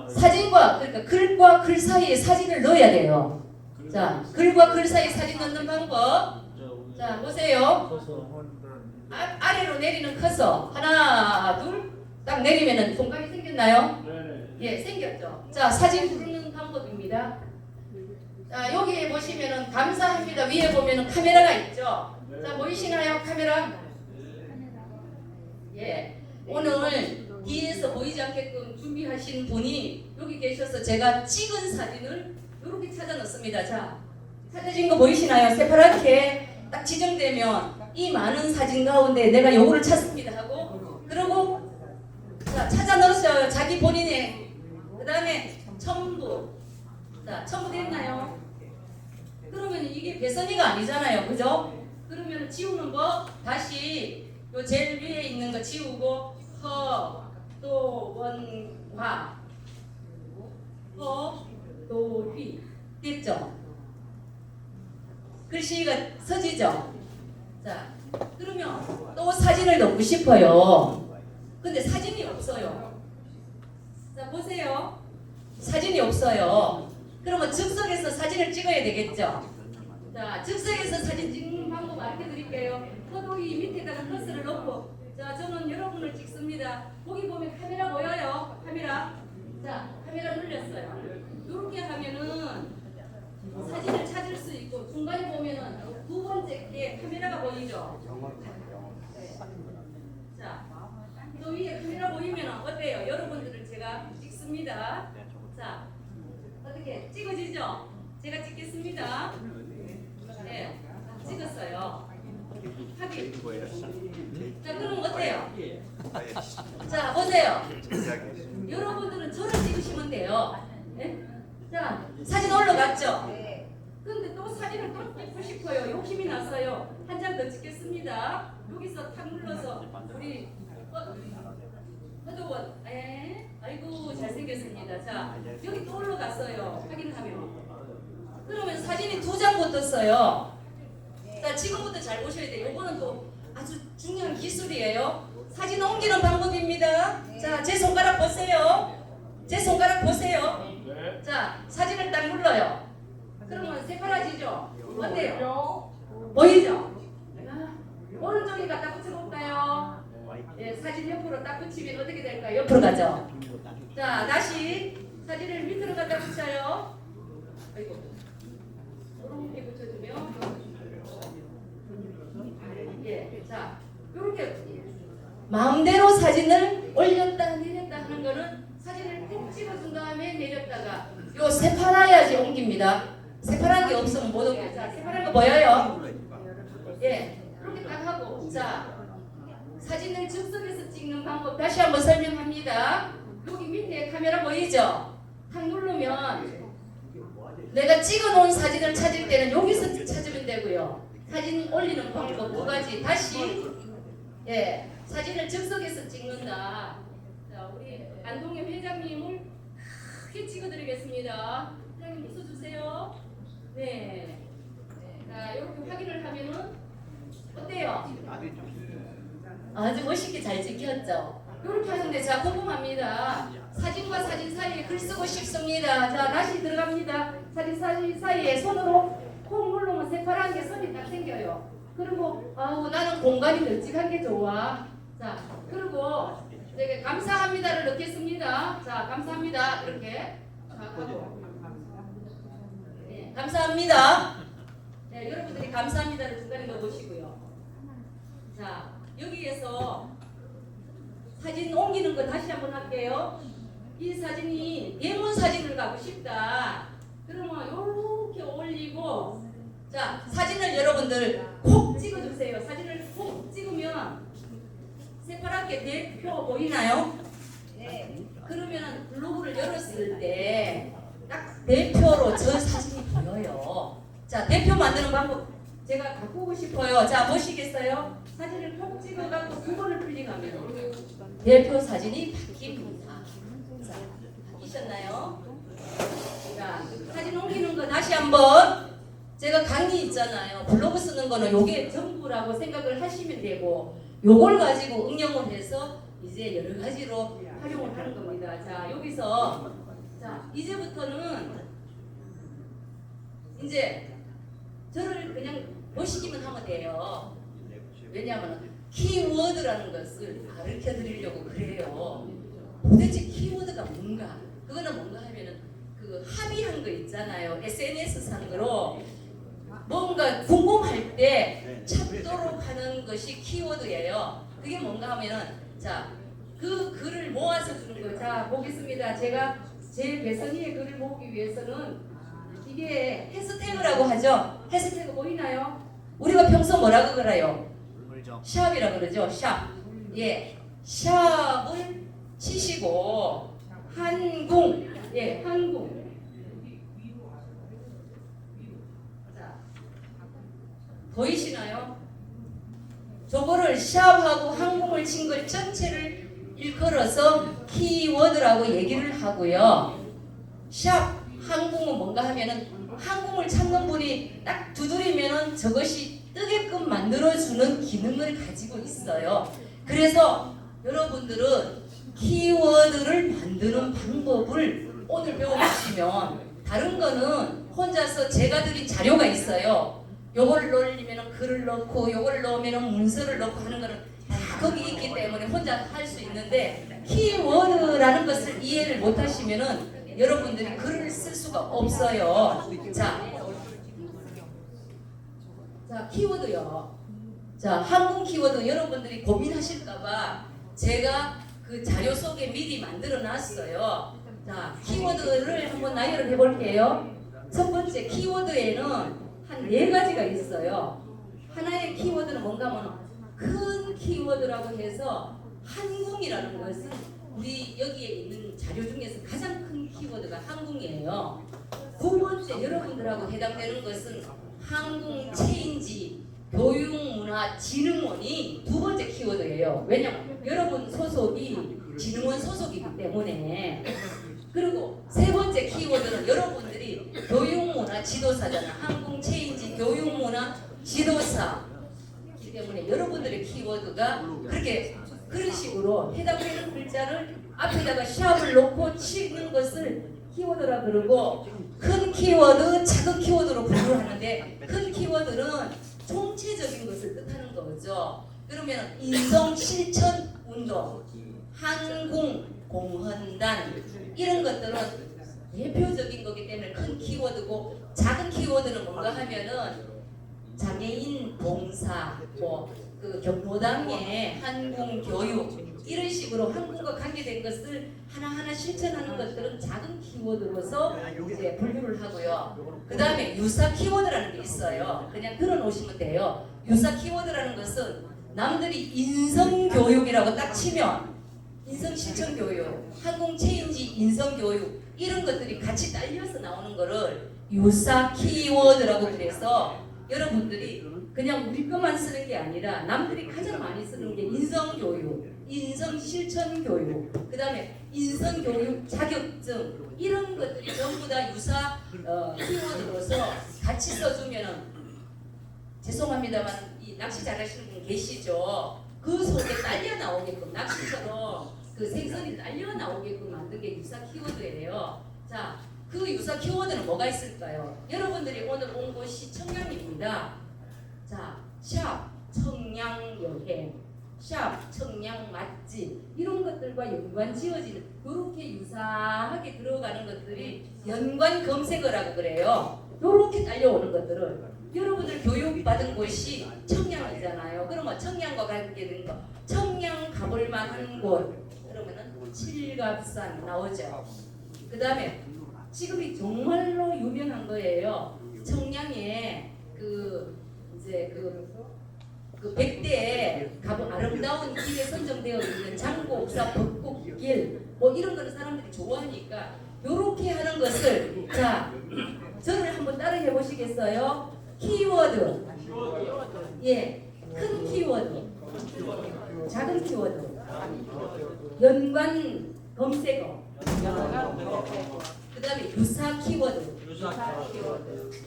사진과 그러니까 글과 글 사이에 사진을 넣어야 돼요. 자, 글과 글 사이에 사진 넣는 방법. 자, 보세요. 아래로 내리는 커서 하나 둘 딱 내리면은 공간이 생겼나요? 네네. 예, 생겼죠. 자, 사진 부르는 방법입니다. 자, 여기 보시면은 감사합니다. 위에 보면은 카메라가 있죠. 자, 보이시나요? 카메라? 예. 오늘 뒤에서 보이지 않게끔 준비하신 분이 여기 계셔서 제가 찍은 사진을 이렇게 찾아 넣습니다. 자, 찾아진 거 보이시나요? 새파랗게 딱 지정되면 이 많은 사진 가운데 내가 요거를 찾습니다 하고 그리고 자, 찾아 넣으셔요. 자기 본인의 그 다음에 첨부. 자, 첨부 됐나요? 그러면 이게 배선이가 아니잖아요. 그죠? 그러면 지우는 거 다시 요 제일 위에 있는 거 지우고 또 원화 또 휘 됐죠? 글씨가 서지죠? 자, 그러면 또 사진을 넣고 싶어요. 근데 사진이 없어요. 자, 보세요. 사진이 없어요. 그러면 즉석에서 사진을 찍어야 되겠죠? 자, 즉석에서 사진 찍는 방법 알려 드릴게요. 저도 이 밑에다가 커서를 넣고, 자, 저는 여러분을 찍습니다. 거기 보면 카메라 보여요? 카메라. 자, 카메라 눌렸어요. 이렇게 하면은 사진을 찾을 수 있고, 중간에 보면은 두 번째 게 카메라가 보이죠? 네. 자, 저 위에 카메라 보이면 어때요? 여러분들을 제가 찍습니다. 자, 어떻게 찍어지죠? 제가 찍겠습니다. 네, 찍었어요. 확인. 자, 그럼 어때요? 자, 보세요. 여러분들은 저를 찍으시면 돼요. 네? 자, 사진 올라갔죠? 근데 또 사진을 또 찍고 싶어요. 욕심이 났어요. 한 장 더 찍겠습니다. 여기서 탁 눌러서 우리 허도원, 아이고 잘생겼습니다. 자, 여기 또 올라갔어요. 확인을 하면. 그러면 사진이 두 장 붙었어요. 자, 지금부터 잘 보셔야 돼요. 이거는 또 아주 중요한 기술이에요. 사진 옮기는 방법입니다. 자, 제 손가락 보세요. 제 손가락 보세요. 자, 사진을 딱 눌러요. 그러면 새파랗지죠? 어때요? 보이죠? 오른쪽에 갖다 붙여볼까요? 예, 사진 옆으로 딱 붙이면 어떻게 될까요? 옆으로 가죠? 자, 다시 사진을 밑으로 갖다 붙여요. 아이고. 이렇게 붙여주면 예, 자, 이렇게 마음대로 사진을 올렸다 내렸다 하는 거는 사진을 꼭 찍어준 다음에 내렸다가 요 새파라야지 옮깁니다. 새파란 게 없으면 못 옮겨요. 자, 새파란 거 보여요? 예, 이렇게 딱 하고 자, 사진을 즉석에서 찍는 방법 다시 한번 설명합니다. 여기 밑에 카메라 보이죠? 탁 누르면 내가 찍어놓은 사진을 찾을 때는 여기서 찾으면 되고요. 사진 올리는 방법 두 가지 다시 예, 사진을 즉석에서 찍는다. 자, 우리 안동현 회장님을 크게 찍어드리겠습니다. 회장님 웃어주세요. 네. 자, 이렇게 확인을 하면은 어때요? 아주 멋있게 잘 찍혔죠? 이렇게 하는데 자, 궁금합니다. 사진과 사진 사이에 글 쓰고 싶습니다. 자, 다시 들어갑니다. 사진 사이에 손으로 콕 누르면 새파란 게 선이 딱 생겨요. 그리고 아우 나는 공간이 널찍한 게 좋아. 자, 그리고 이제 감사합니다를 넣겠습니다. 자, 감사합니다. 이렇게. 자, 하고. 네, 감사합니다. 네, 여러분들이 감사합니다를 중간에 넣어보시고요. 자, 여기에서 사진 옮기는 거 다시 한번 할게요. 이 사진이 대문 사진을 가고 싶다. 그러면 이렇게 올리고 자, 사진을 여러분들 콕 찍어주세요. 사진을 콕 찍으면 새파랗게 대표 보이나요? 네. 그러면 블로그를 열었을 때 딱 대표로 저 사진이 보여요. 자, 대표 만드는 방법 제가 바꾸고 싶어요. 자, 보시겠어요? 사진을 콕 찍어갖고 두 번을 클릭하면 대표 사진이 바뀝니다. 자, 바뀌셨나요? 자, 사진 옮기는 거 다시 한번 제가 강의 있잖아요. 블로그 쓰는 거는 요게 전부라고 생각을 하시면 되고 요걸 가지고 응용을 해서 이제 여러 가지로 활용을 하는 겁니다. 자, 여기서 자, 이제부터는 이제 저를 그냥 보시기만 하면 돼요. 왜냐하면 키워드라는 것을 가르쳐 드리려고 그래요. 도대체 키워드가 뭔가? 그거는 뭔가 하면은 그 합의한 거 있잖아요. SNS 상으로 뭔가 궁금할 때 찾도록 하는 것이 키워드예요. 그게 뭔가 하면은 자, 그 글을 모아서 주는 거예요. 자, 보겠습니다. 제가 제 배선이의 글을 모으기 위해서는 이게 해시태그라고 하죠. 해시태그 보이나요? 우리가 평소 뭐라고 그래요? 샵이라고 그러죠. 샵. 예. 샵을 치시고 한궁. 예, 한궁. 자, 보이시나요? 저거를 샵하고 한궁을 친 걸 전체를 일컬어서 키워드라고 얘기를 하고요. 샵, 한궁은 뭔가 하면은 한궁을 찾는 분이 딱 두드리면은 저것이 뜨게끔 만들어주는 기능을 가지고 있어요. 그래서 여러분들은 키워드를 만드는 방법을 오늘 배워보시면 다른 거는 혼자서 제가 드린 자료가 있어요. 요걸 넣으려면 글을 넣고 요걸 넣으면 문서를 넣고 하는 거는 다 거기 있기 때문에 혼자 할 수 있는데 키워드라는 것을 이해를 못 하시면은 여러분들이 글을 쓸 수가 없어요. 자, 키워드요. 자, 한국 키워드 여러분들이 고민하실까봐 제가 그 자료 속에 미리 만들어 놨어요. 자, 키워드를 한번 나열을 해볼게요. 첫 번째 키워드에는 한 4가지가 있어요. 하나의 키워드는 뭔가 하면 큰 키워드라고 해서 한궁이라는 것은 우리 여기에 있는 자료 중에서 가장 큰 키워드가 한궁이에요. 두 번째 여러분들하고 해당되는 것은 한궁 체인지 교육문화진흥원이 두 번째 키워드예요. 왜냐면 여러분 소속이 진흥원 소속이기 때문에. 그리고 세 번째 키워드는 여러분들이 교육문화 지도사잖아. 한궁 체인지 교육문화 지도사이기 때문에 여러분들의 키워드가 그런 식으로 해당되는 글자를 앞에다가 샵을 놓고 치는 것을 키워드라 그러고, 큰 키워드, 작은 키워드로 분류를 하는데 큰 키워드는 총체적인 것을 뜻하는 거죠. 그러면 인성 실천 운동, 한궁 공헌단 이런 것들은 대표적인 거기 때문에 큰 키워드고, 작은 키워드는 뭔가 하면은 장애인 봉사, 그 경로당의 한궁 교육 이런 식으로 한국과 관계된 것을 하나하나 실천하는 것들은 작은 키워드로서 이제 분류를 하고요. 그 다음에 유사 키워드라는 게 있어요. 그냥 들어놓으시면 돼요. 유사 키워드라는 것은 남들이 인성교육이라고 딱 치면 인성실천교육, 한궁 체인지 인성교육 이런 것들이 같이 딸려서 나오는 거를 유사 키워드라고 그래서 여러분들이 그냥 우리 것만 쓰는 게 아니라 남들이 가장 많이 쓰는 게 인성교육, 인성실천교육, 그 다음에 인성교육 자격증 이런 것들이 전부 다 유사 키워드로서 같이 써주면은, 죄송합니다만 이 낚시 잘하시는 분 계시죠? 그 속에 딸려 나오게끔, 낚시처럼 그 생선이 딸려 나오게끔 만든 게 유사 키워드예요. 자, 그 유사 키워드는 뭐가 있을까요? 여러분들이 오늘 온 곳이 청량입니다. 자, 샵 청량여행, 샵 청량 맛집 이런 것들과 연관 지어지는 이렇게 유사하게 들어가는 것들이 연관 검색어라고 그래요. 이렇게 딸려오는 것들을 여러분들 교육받은 곳이 청량이잖아요. 그러면 청량과 관계된 거, 청량 가볼 만한 곳 그러면은 칠갑산 나오죠. 그 다음에 지금이 정말로 유명한 거예요. 청량에 이제 그 백대에 아름다운 길에 선정되어 있는 장고옥사 벚꽃길 이런 거는 사람들이 좋아하니까 요렇게 하는 것을, 자, 저를 한번 따라 해보시겠어요? 키워드, 예, 큰 키워드, 작은 키워드, 연관 검색어, 그 다음에 유사 키워드.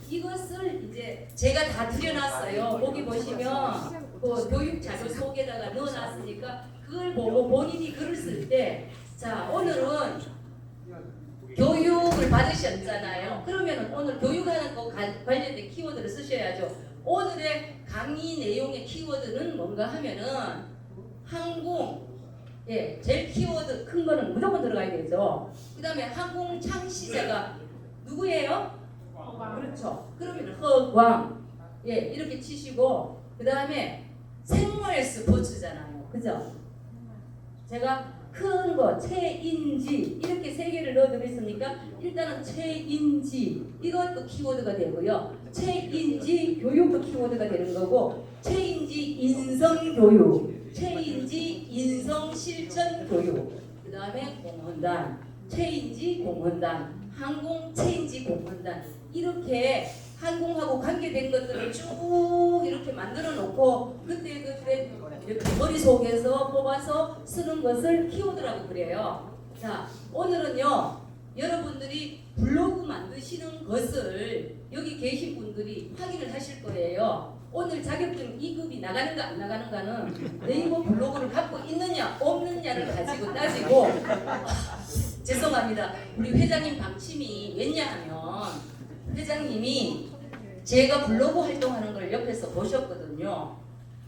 이것을 이제 제가 다 들여놨어요. 거기 보시면 그 교육 자료 속에다가 넣어놨으니까 그걸 보고 본인이 글을 쓸 때, 자, 오늘은 교육을 받으셨잖아요. 그러면 오늘 교육하는 거 관련된 키워드를 쓰셔야죠. 오늘의 강의 내용의 키워드는 뭔가 하면은 항공, 예, 제일 키워드 큰 거는 무조건 들어가야 되죠. 그 다음에 항공 창시자가 누구예요? 그렇죠. 그러면 허광, 예, 이렇게 치시고, 그 다음에 생활 스포츠잖아요. 그죠? 제가 큰 거, 최인지, 이렇게 세 개를 넣어드렸으니까, 일단은 최인지, 이것도 키워드가 되고요. 최인지 교육도 키워드가 되는 거고, 최인지 인성교육, 최인지 인성실천교육, 그 다음에 공헌단, 최인지 공헌단, 항공 체인지 공헌단, 이렇게 항공하고 관계된 것들을 쭉 이렇게 만들어 놓고 그때 이렇게 머릿속에서 뽑아서 쓰는 것을 키워드라고 그래요. 자, 오늘은요 여러분들이 블로그 만드시는 것을 여기 계신 분들이 확인을 하실 거예요. 오늘 자격증 2급이 나가는가 안 나가는가는 네이버 블로그를 갖고 있느냐 없느냐를 가지고 따지고 죄송합니다. 우리 회장님 방침이 왜냐하면 회장님이 제가 블로그 활동하는 걸 옆에서 보셨거든요.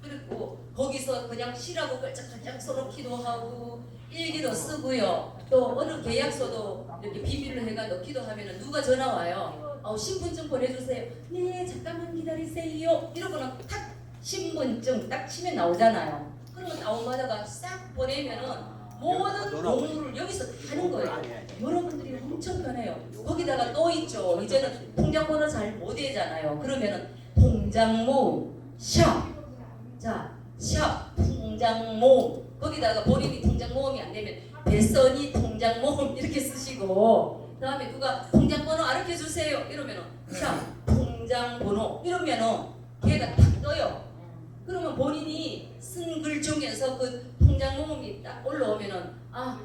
그리고 거기서 그냥 시라고 깔짝깔짝 써놓기도 하고 일기도 쓰고요. 또 어느 계약서도 이렇게 비밀로 해가 넣기도 하면 누가 전화 와요. 신분증 보내주세요. 네 잠깐만 기다리세요. 이러고는 탁 신분증 딱 치면 나오잖아요. 그러면 나오마다가 싹 보내면은 모든 공부를 여기서 다 하는 거예요. 여러분들이 엄청 편해요. 거기다가 또 있죠. 이제는 통장번호 잘 못 외잖아요. 그러면은 통장모 샵, 자, 샵 통장모, 거기다가 본인이 통장모험이 안 되면 배선이 통장모험 이렇게 쓰시고, 그 다음에 누가 통장번호 알려줘 주세요 이러면은 샵 통장번호 이러면은 걔가 딱 떠요. 그러면 본인이 쓴 글 중에서 그 통장 모음이 딱 올라오면은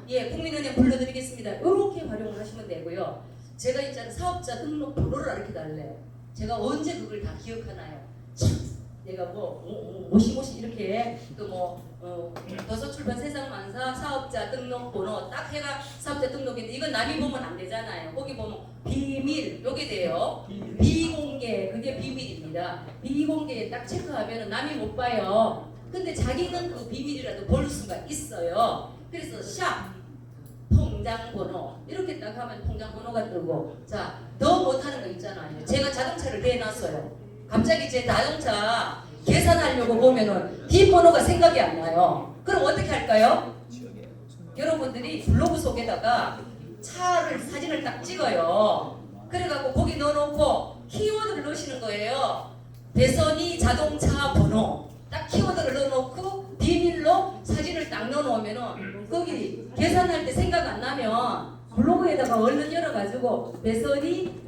예, 국민은행 불러드리겠습니다. 이렇게 활용을 하시면 되고요. 제가 있잖아요. 사업자 등록 번호를 알려 달래요. 제가 언제 그걸 다 기억하나요? 참, 내가 모시모시 이렇게 도서출판 세상만사 사업자 등록 번호 딱 해가 사업자 등록인데 이건 남이 보면 안 되잖아요. 거기 보면 비밀 요게 돼요. 비공개 그게 비밀입니다. 비공개에 딱 체크하면 남이 못 봐요. 근데 자기는 그 비밀이라도 볼 수가 있어요. 그래서 샵 통장번호 이렇게 딱 하면 통장번호가 뜨고, 자, 더 못하는 거 있잖아요. 제가 자동차를 대놨어요. 갑자기 제 자동차 계산하려고 보면은 뒷번호가 생각이 안 나요. 그럼 어떻게 할까요? 여러분들이 블로그 속에다가 차를 사진을 딱 찍어요. 그래갖고 거기 넣어놓고 키워드를 넣으시는 거예요. 배선이 자동차 번호 딱 키워드를 넣어놓고 비밀로 사진을 딱 넣어놓으면은 거기 계산할 때 생각 안 나면 블로그에다가 얼른 열어가지고 배선이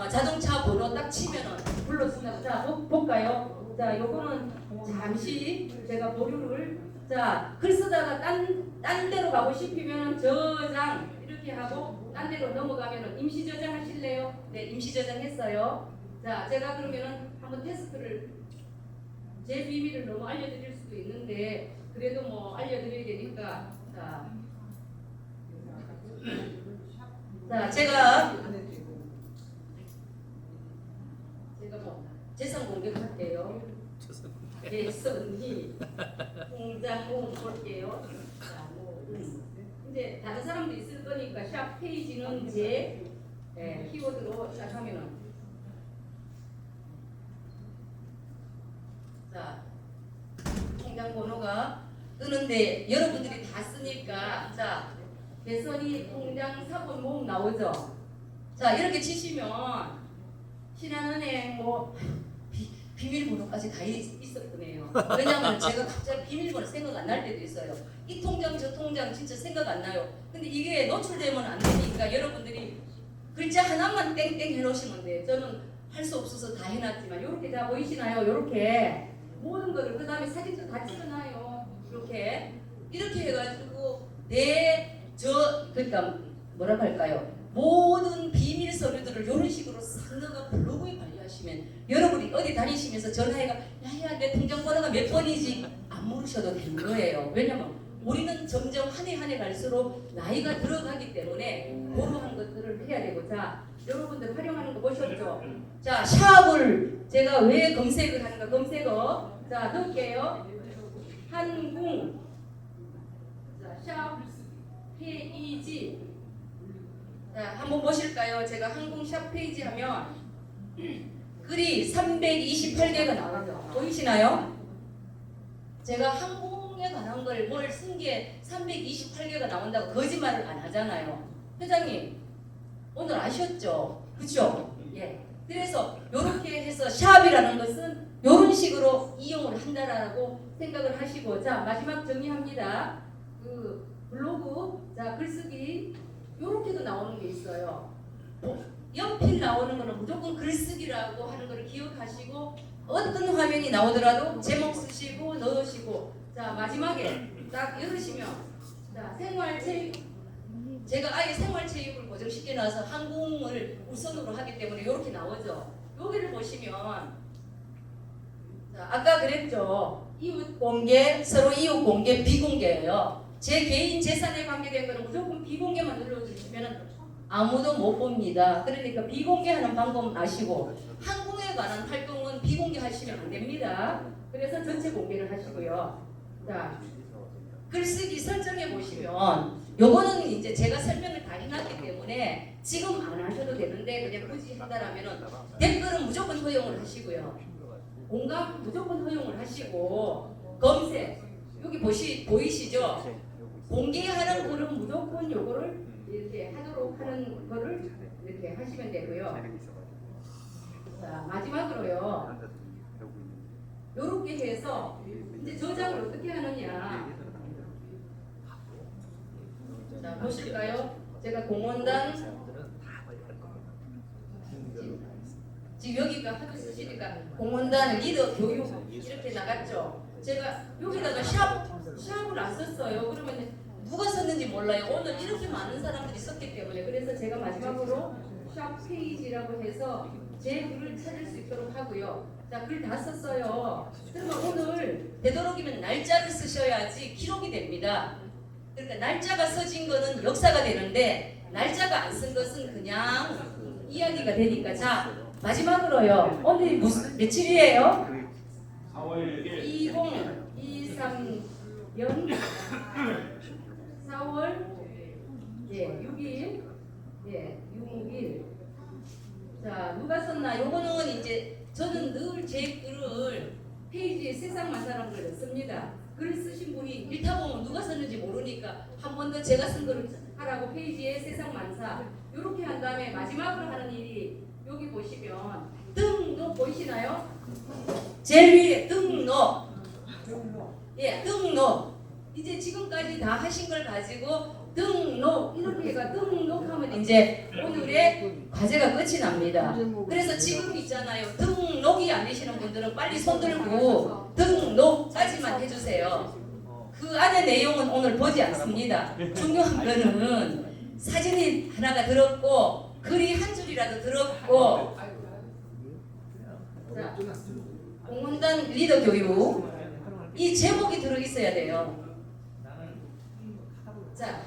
자동차 번호 딱 치면은 불러준다고. 자, 볼까요? 자, 요거는 잠시 제가 보류를, 자, 글 쓰다가 딴 데로 가고 싶으면 저장 이렇게 하고 딴 데로 넘어가면은 임시 저장 하실래요? 네, 임시 저장했어요. 자, 제가 그러면은 한번 테스트를, 제 비밀을 너무 알려드릴 수도 있는데 그래도 뭐 알려드려야 되니까, 자, 제가 뭐 재산 공개할게요. 배선이 통장 볼게요. 자, 이제 다른 사람도 있을 거니까 샵 페이지는 제 키워드로 시작하면은, 자, 통장 번호가 뜨는데 여러분들이 다 쓰니까, 자, 배선이 통장 사본 모음 나오죠. 자, 이렇게 치시면 신한은행 비밀번호까지 다 있었거든요. 왜냐하면 제가 갑자기 비밀번호 생각 안 날 때도 있어요. 이 통장 저 통장 진짜 생각 안 나요. 근데 이게 노출되면 안 되니까 여러분들이 글자 하나만 땡땡 해놓으시면 돼요. 저는 할 수 없어서 다 해놨지만 이렇게 다 보이시나요? 이렇게 모든 거를, 그 다음에 사진도 다 찍어놔요. 이렇게 해가지고 그러니까 뭐라고 할까요? 모든 비밀 서류들을 이런 식으로 싹 넣어가 블로그에 관리하시면, 여러분이 어디 다니시면서 전화해가 야야 내 통장번호가 몇 번이지 안 물으셔도 되는 거예요. 왜냐면 우리는 점점 한 해 한 해 갈수록 나이가 들어가기 때문에 그러한 것들을 해야 되고, 자, 여러분들 활용하는 거 보셨죠? 자, 샵을 제가 왜 검색을 하는가? 검색어 자 넣을게요. 한궁 자, 샵 페이지 자, 한번 보실까요? 제가 한궁 샵 페이지 하면 글이 328개가 나오죠. 보이시나요? 제가 항공에 관한 걸 뭘 쓴 게 328개가 나온다고 거짓말을 안 하잖아요. 회장님 오늘 아셨죠? 그렇죠? 예. 그래서 이렇게 해서 샵이라는 것은 이런 식으로 이용을 한다라고 생각을 하시고 자 마지막 정리합니다. 그 블로그 자 글쓰기 이렇게도 나오는 게 있어요. 연필 나오는 거는 무조건 글쓰기라고 하는 거를 기억하시고 어떤 화면이 나오더라도 제목 쓰시고 넣으시고 자 마지막에 딱 열으시면 자 생활체육 제가 아예 생활체육을 고정시켜 놔서 항공을 우선으로 하기 때문에 이렇게 나오죠. 여기를 보시면 자 아까 그랬죠. 이웃 공개 서로 이웃 공개 비공개예요. 제 개인 재산에 관계된 거는 무조건 비공개만 눌러주시면 아무도 못 봅니다. 그러니까 비공개하는 방법 아시고 항공에 관한 활동은 비공개하시면 안 됩니다. 그래서 전체 공개를 하시고요. 자, 글쓰기 설정해 보시면 요거는 이제 제가 설명을 다 해놨기 때문에 지금 안 하셔도 되는데 그냥 굳이 한다라면은 댓글은 무조건 허용을 하시고요. 공감 무조건 허용을 하시고 검색 여기 보이시죠? 공개하는 거는 무조건 요거를 이렇게 하도록 하는 거를 이렇게 하시면 되고요. 자 마지막으로요. 요렇게 해서 이제 저장을 어떻게 하느냐. 자 보실까요? 제가 공원단 지금 여기가 하도 쓰시니까 공원단 리더 교육 이렇게 나갔죠. 제가 여기다가 샵을 안 썼어요. 그러면 누가 썼는지 몰라요. 오늘 이렇게 많은 사람들이 썼기 때문에. 그래서 제가 마지막으로 샵 페이지라고 해서 제 글을 찾을 수 있도록 하고요. 자, 글 다 썼어요. 그러면 오늘 되도록이면 날짜를 쓰셔야지 기록이 됩니다. 그러니까 날짜가 써진 거는 역사가 되는데 날짜가 안 쓴 것은 그냥 이야기가 되니까. 자, 마지막으로요. 오늘 무슨 며칠이에요? 4월 1일 2023년 4월 6일 6일 자 누가 썼나 요거는 이제 저는 늘 제 글을 페이지에 세상만 사는 걸 씁니다. 글 쓰신 분이 읽다 보면 누가 썼는지 모르니까 한 번 더 제가 쓴 거를 하라고 페이지에 세상 만사 요렇게 한 다음에 마지막으로 하는 일이 여기 보시면 등록 보이시나요? 제일 위에 등록 등록 이제 지금까지 다 하신 걸 가지고 등록 이렇게 해가 등록하면 이제 오늘의 과제가 끝이 납니다. 그래서 지금 있잖아요. 등록이 안 되시는 분들은 빨리 손 들고 등록까지만 해주세요. 그 안에 내용은 오늘 보지 않습니다. 중요한 거는 사진이 하나가 들었고 글이 한 줄이라도 들었고 자, 공원단 리더 교육 이 제목이 들어있어야 돼요. 자,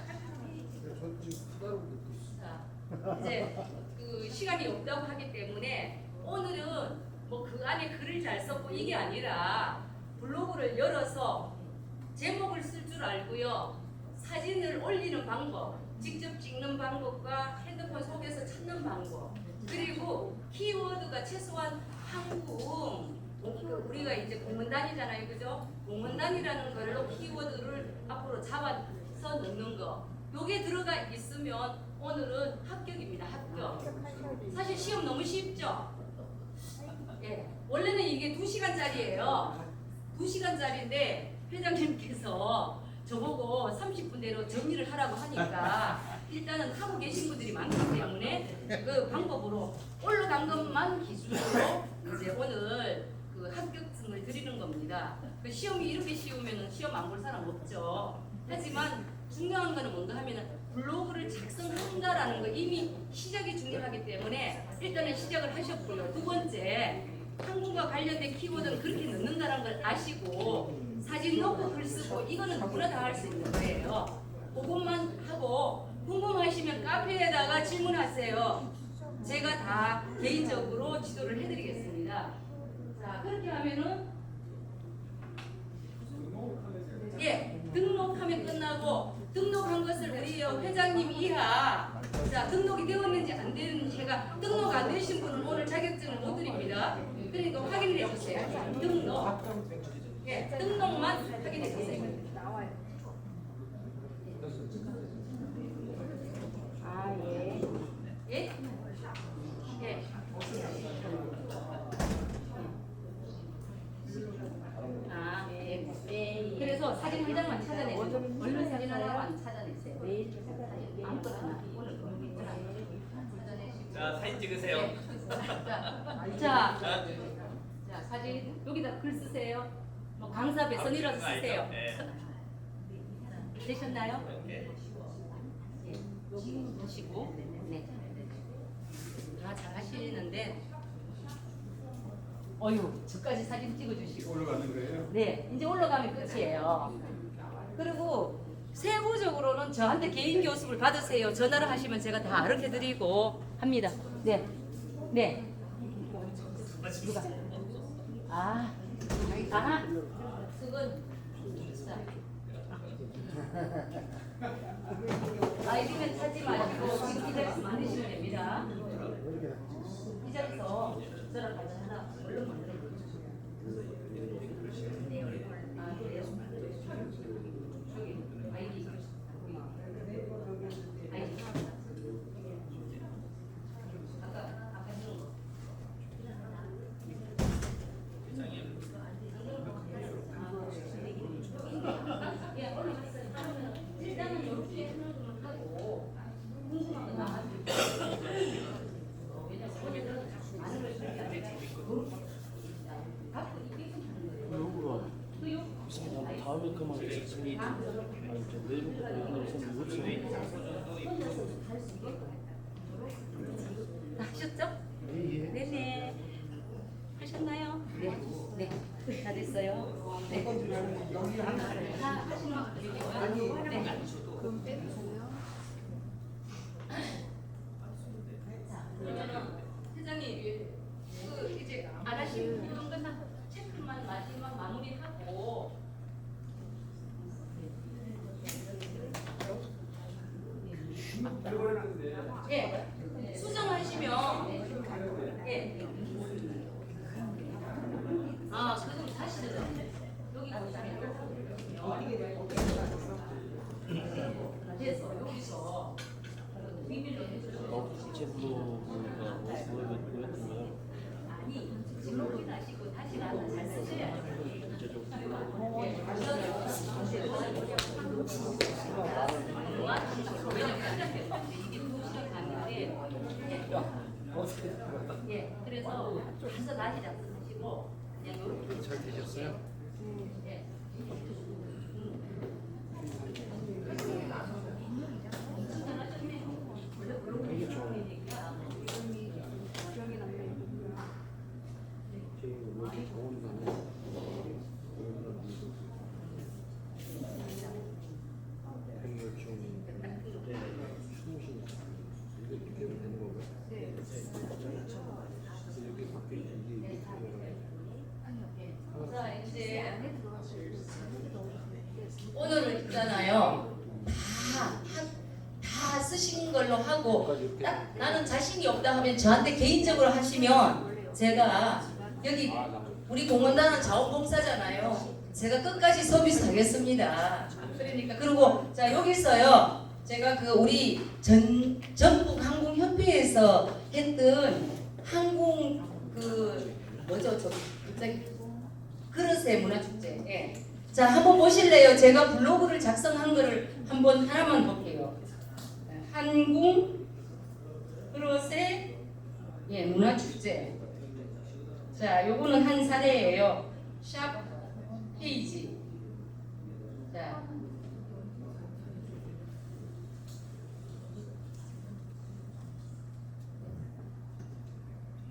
이제 그 시간이 없다고 하기 때문에 오늘은 뭐 그 안에 글을 잘 썼고 이게 아니라 블로그를 열어서 제목을 쓸 줄 알고요. 사진을 올리는 방법, 직접 찍는 방법과 핸드폰 속에서 찾는 방법, 그리고 키워드가 최소한 한국 우리가 이제 공원단이잖아요, 그죠? 공원단이라는 걸로 키워드를 앞으로 잡아서 넣는 거. 요게 들어가 있으면 오늘은 합격입니다. 합격. 사실 시험 너무 쉽죠? 예. 원래는 이게 2시간짜리예요. 2시간짜리인데 회장님께서 저보고 30분 내로 정리를 하라고 하니까 일단은 하고 계신 분들이 많기 때문에 그 방법으로 올라간 것만 기준으로 이제 오늘 그 합격증을 드리는 겁니다. 그 시험이 이렇게 쉬우면 시험 안 볼 사람 없죠. 하지만 중요한 거는 뭔가 하면은 블로그를 작성한다라는 거 이미 시작이 중요하기 때문에 일단은 시작을 하셨고요. 두 번째 한국과 관련된 키워드는 그렇게 넣는다는 걸 아시고 사진 넣고 글 쓰고 이거는 누구나 다 할 수 있는 거예요. 그것만 하고 궁금하시면 카페에다가 질문하세요. 제가 다 개인적으로 지도를 해드리겠습니다. 자, 그렇게 하면은 예, 등록하면 끝나고 등록한 것을 우리 회장님 이하 자 등록이 되었는지 안 되는지 제가 등록 안 되신 분은 오늘 자격증을 못 드립니다. 그러니까 확인을 해보세요. 등록 예, 등록만 확인해 보세요. 아, 예. 예? 예. 아, 예. 네. 그래서 사진 한 장만 찾아내세요. 얼른 사진 하나만 찾아내세요. 내일 찾아갈게요. 아무거나 오늘 거기 있잖아. 찾아내시고. 자, 사진 찍으세요. 자, 사진 여기다 글 쓰세요. 뭐 강사 배선이라도 쓰세요. 네. 되셨나요? 네. 예. 여기 보시고. 네. 다 잘하시는데. 어휴, 저까지 사진 찍어주시고. 올라가는 거예요? 네, 이제 올라가면 끝이에요. 그리고 세부적으로는 저한테 개인 교습을 받으세요. 전화를 하시면 제가 다 가르쳐 드리고 합니다. 네. 네. 누가? 아. 그건 자. 아이디는 찾지 마시고 지금 이 자리에서 만드시면 됩니다. 이 자리에서 저랑 같이 하나 얼른 만들어 보시죠. 네, 얼굴. 아, 그래요? 저기 아이디. 아이디. 아까 했던 거. 예, 얼른 갔어요. 일단은 이렇게 하고 궁금한 거 나와주세요. 왜냐면 어제는 많은 걸 준비하는데 갖고 이게 좀 하는 거예요. 요구가 또요? 다음에 그만 있었으면 아니 저 내일부터 오늘은 없어요. 하셨죠? 예예. 네네. 하셨나요? 네. 네. 다 됐어요. 네. 다 하시는 분이고요. 네. 자, 그러면은 회장님 그 이제 안 하신 부분 끝나고 체크만 마지막 마무리하고 예. 수정하시면 예. 아, 그럼 다시 들어. 여기 보시면 그래서 여기서 비밀로 해주셔서 제 블로그가 뭐였던 거요? 아니 지금 확인하시고 다시 가서 잘 쓰셔야죠. 예, 그래서 가서 다시 잡수시고 그냥 이렇게 잘 되셨어요? 예. 되게 좋아요. 제 여기 좋은 거는 되게 좀 숨으시니까 이렇게 되는 거고요. 여기 밖에 이게 자, 이제 오늘은 있잖아요. 다 쓰신 걸로 하고 딱 나는 자신이 없다 하면 저한테 개인적으로 하시면 제가 여기 우리 공원단은 자원봉사잖아요. 제가 끝까지 서비스하겠습니다. 그러니까 그리고 자 여기서요. 제가 그 우리 전국 항공협회에서 했던 항공 그 뭐죠 저 갑자기 그릇의 문화축제. 예. 자 한번 보실래요? 제가 블로그를 작성한 거를 한번 하나만 볼게요. 항공 그릇의 예 문화축제. 자 요거는 한 사례예요. 샵 페이지. 자.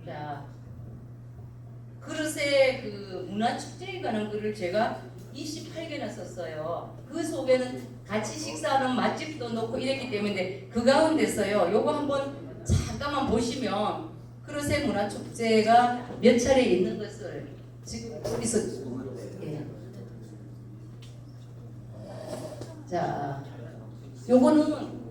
자, 그릇의 그 문화축제에 관한 글을 제가 28개나 썼어요. 그 속에는 같이 식사하는 맛집도 넣고 이랬기 때문에 그 가운데서요. 요거 한번 잠깐 잠깐만 보시면 그릇의 문화축제가 몇 차례 있는 것을 지금 여기서 예. 자, 요거는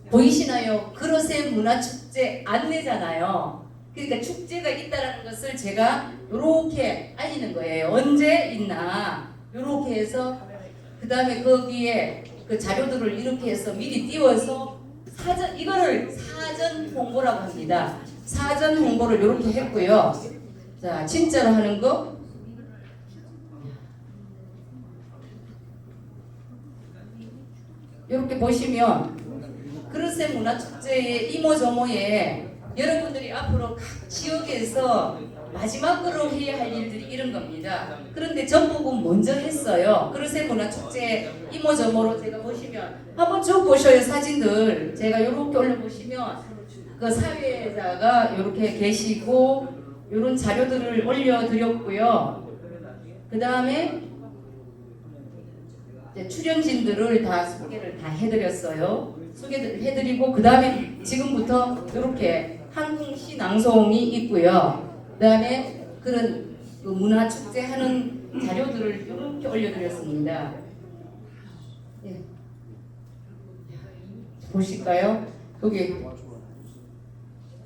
보이시나요? 그릇의 문화축제 안내잖아요. 그러니까 축제가 있다는 것을 제가 이렇게 알리는 거예요. 언제 있나 이렇게 해서 그 다음에 거기에 그 자료들을 이렇게 해서 미리 띄워서 이거를 사전 홍보라고 합니다. 사전 홍보를 이렇게 했고요. 자, 진짜로 하는 거. 이렇게 보시면 그릇의 문화축제의 이모저모에 여러분들이 앞으로 각 지역에서 마지막으로 해야 할 일들이 이런 겁니다. 그런데 전북은 먼저 했어요. 그릇의 문화축제 이모저모로 제가 보시면 한번 쭉 보셔요. 사진들 제가 이렇게 올려보시면 그 사회자가 이렇게 계시고 이런 자료들을 올려드렸고요. 그 다음에 출연진들을 다 소개를 다 해드렸어요. 소개를 해드리고 그 다음에 지금부터 이렇게 한국시 낭송이 있고요. 그 다음에 그런 그 문화축제 하는 자료들을 이렇게 올려드렸습니다. 예. 보실까요? 여기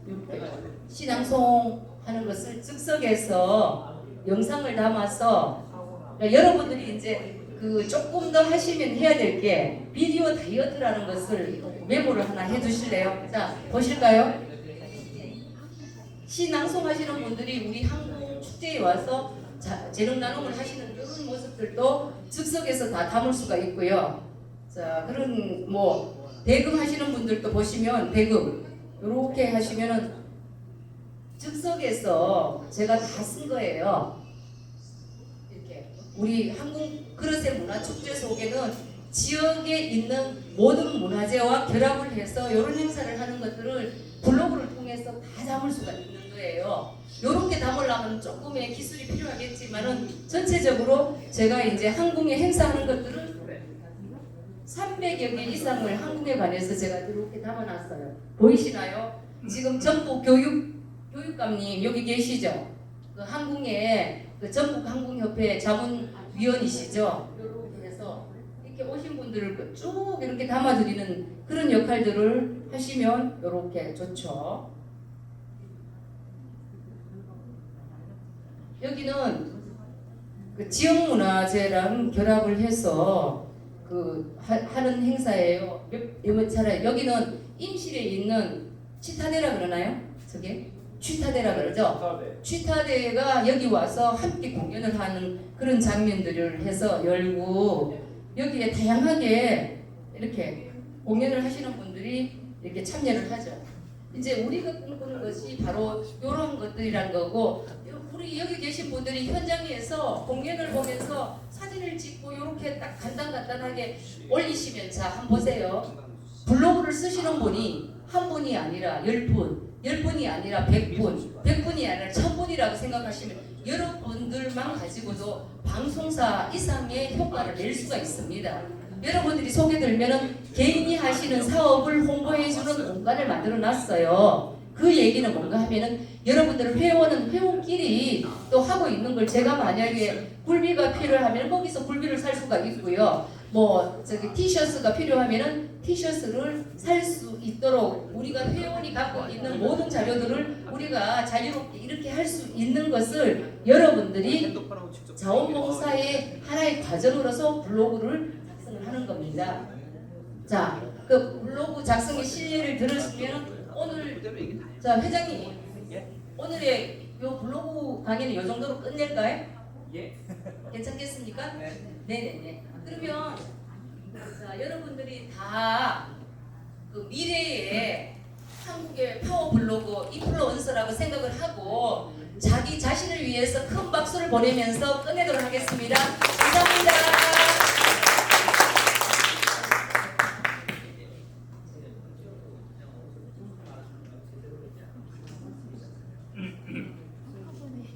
이렇게 시낭송 하는 것을 즉석에서 영상을 담아서 여러분들이 이제 그 조금 더 하시면 해야 될 게 비디오 다이어트라는 것을 메모를 하나 해주실래요? 자, 보실까요? 시낭송하시는 분들이 우리 한국 축제에 와서 재능 나눔을 하시는 그런 모습들도 즉석에서 다 담을 수가 있고요. 자, 그런 뭐 대금 하시는 분들도 보시면 대금 이렇게 하시면은 즉석에서 제가 다 쓴 거예요. 이렇게 우리 한국 그릇의 문화축제 속에는 지역에 있는 모든 문화재와 결합을 해서 이런 행사를 하는 것들을 블로그를 통해서 다 담을 수가 있는 거예요. 이렇게 담으려면 조금의 기술이 필요하겠지만은 전체적으로 제가 이제 항공에 행사하는 것들은 300여 개 이상을 항공에 관해서 제가 이렇게 담아놨어요. 보이시나요? 지금 전북 교육감님 여기 계시죠? 그 항공에 그 전북 항공협회 자문위원이시죠? 이렇게 해서 이렇게 오신 분들을 쭉 이렇게 담아드리는 그런 역할들을 하시면 이렇게 좋죠. 여기는 그 지역문화재랑 결합을 해서 그 하는 행사예요. 몇 차례 여기는 임실에 있는 취타대라 그러나요? 저게 취타대라 그러죠. 취타대가 여기 와서 함께 공연을 하는 그런 장면들을 해서 열고 여기에 다양하게 이렇게 공연을 하시는 분들이 이렇게 참여를 하죠. 이제 우리가 꿈꾸는 것이 바로 이런 것들이란 거고, 우리 여기 계신 분들이 현장에서 공연을 보면서 사진을 찍고 이렇게 딱 간단하게 올리시면, 자 한번 보세요. 블로그를 쓰시는 분이 한 분이 아니라 10분, 10분이 아니라 100분, 100분이 아니라 1000분이라고 생각하시면 여러분들만 가지고도 방송사 이상의 효과를 낼 수가 있습니다. 여러분들이 소개 들면은 개인이 하시는 사업을 홍보해주는 공간을 만들어 놨어요. 그 얘기는 뭔가 하면은 여러분들 회원끼리 또 하고 있는 걸, 제가 만약에 굴비가 필요하면 거기서 굴비를 살 수가 있고요. 뭐 저기 티셔츠가 필요하면은 티셔츠를 살 수 있도록 우리가 회원이 갖고 있는 모든 자료들을 우리가 자유롭게 이렇게 할 수 있는 것을 여러분들이 자원봉사의 하나의 과정으로서 블로그를 작성을 하는 겁니다. 자, 그 블로그 작성의 실례를 들으시면 오늘, 자 회장님, 오늘의 요 블로그 강의는 이 정도로 끝낼까요? 예. 괜찮겠습니까? 네네네. 그러면 자, 여러분들이 다 그 미래의 한국의 파워 블로그 인플루언서라고 생각을 하고 자기 자신을 위해서 큰 박수를 보내면서 끝내도록 하겠습니다. 감사합니다.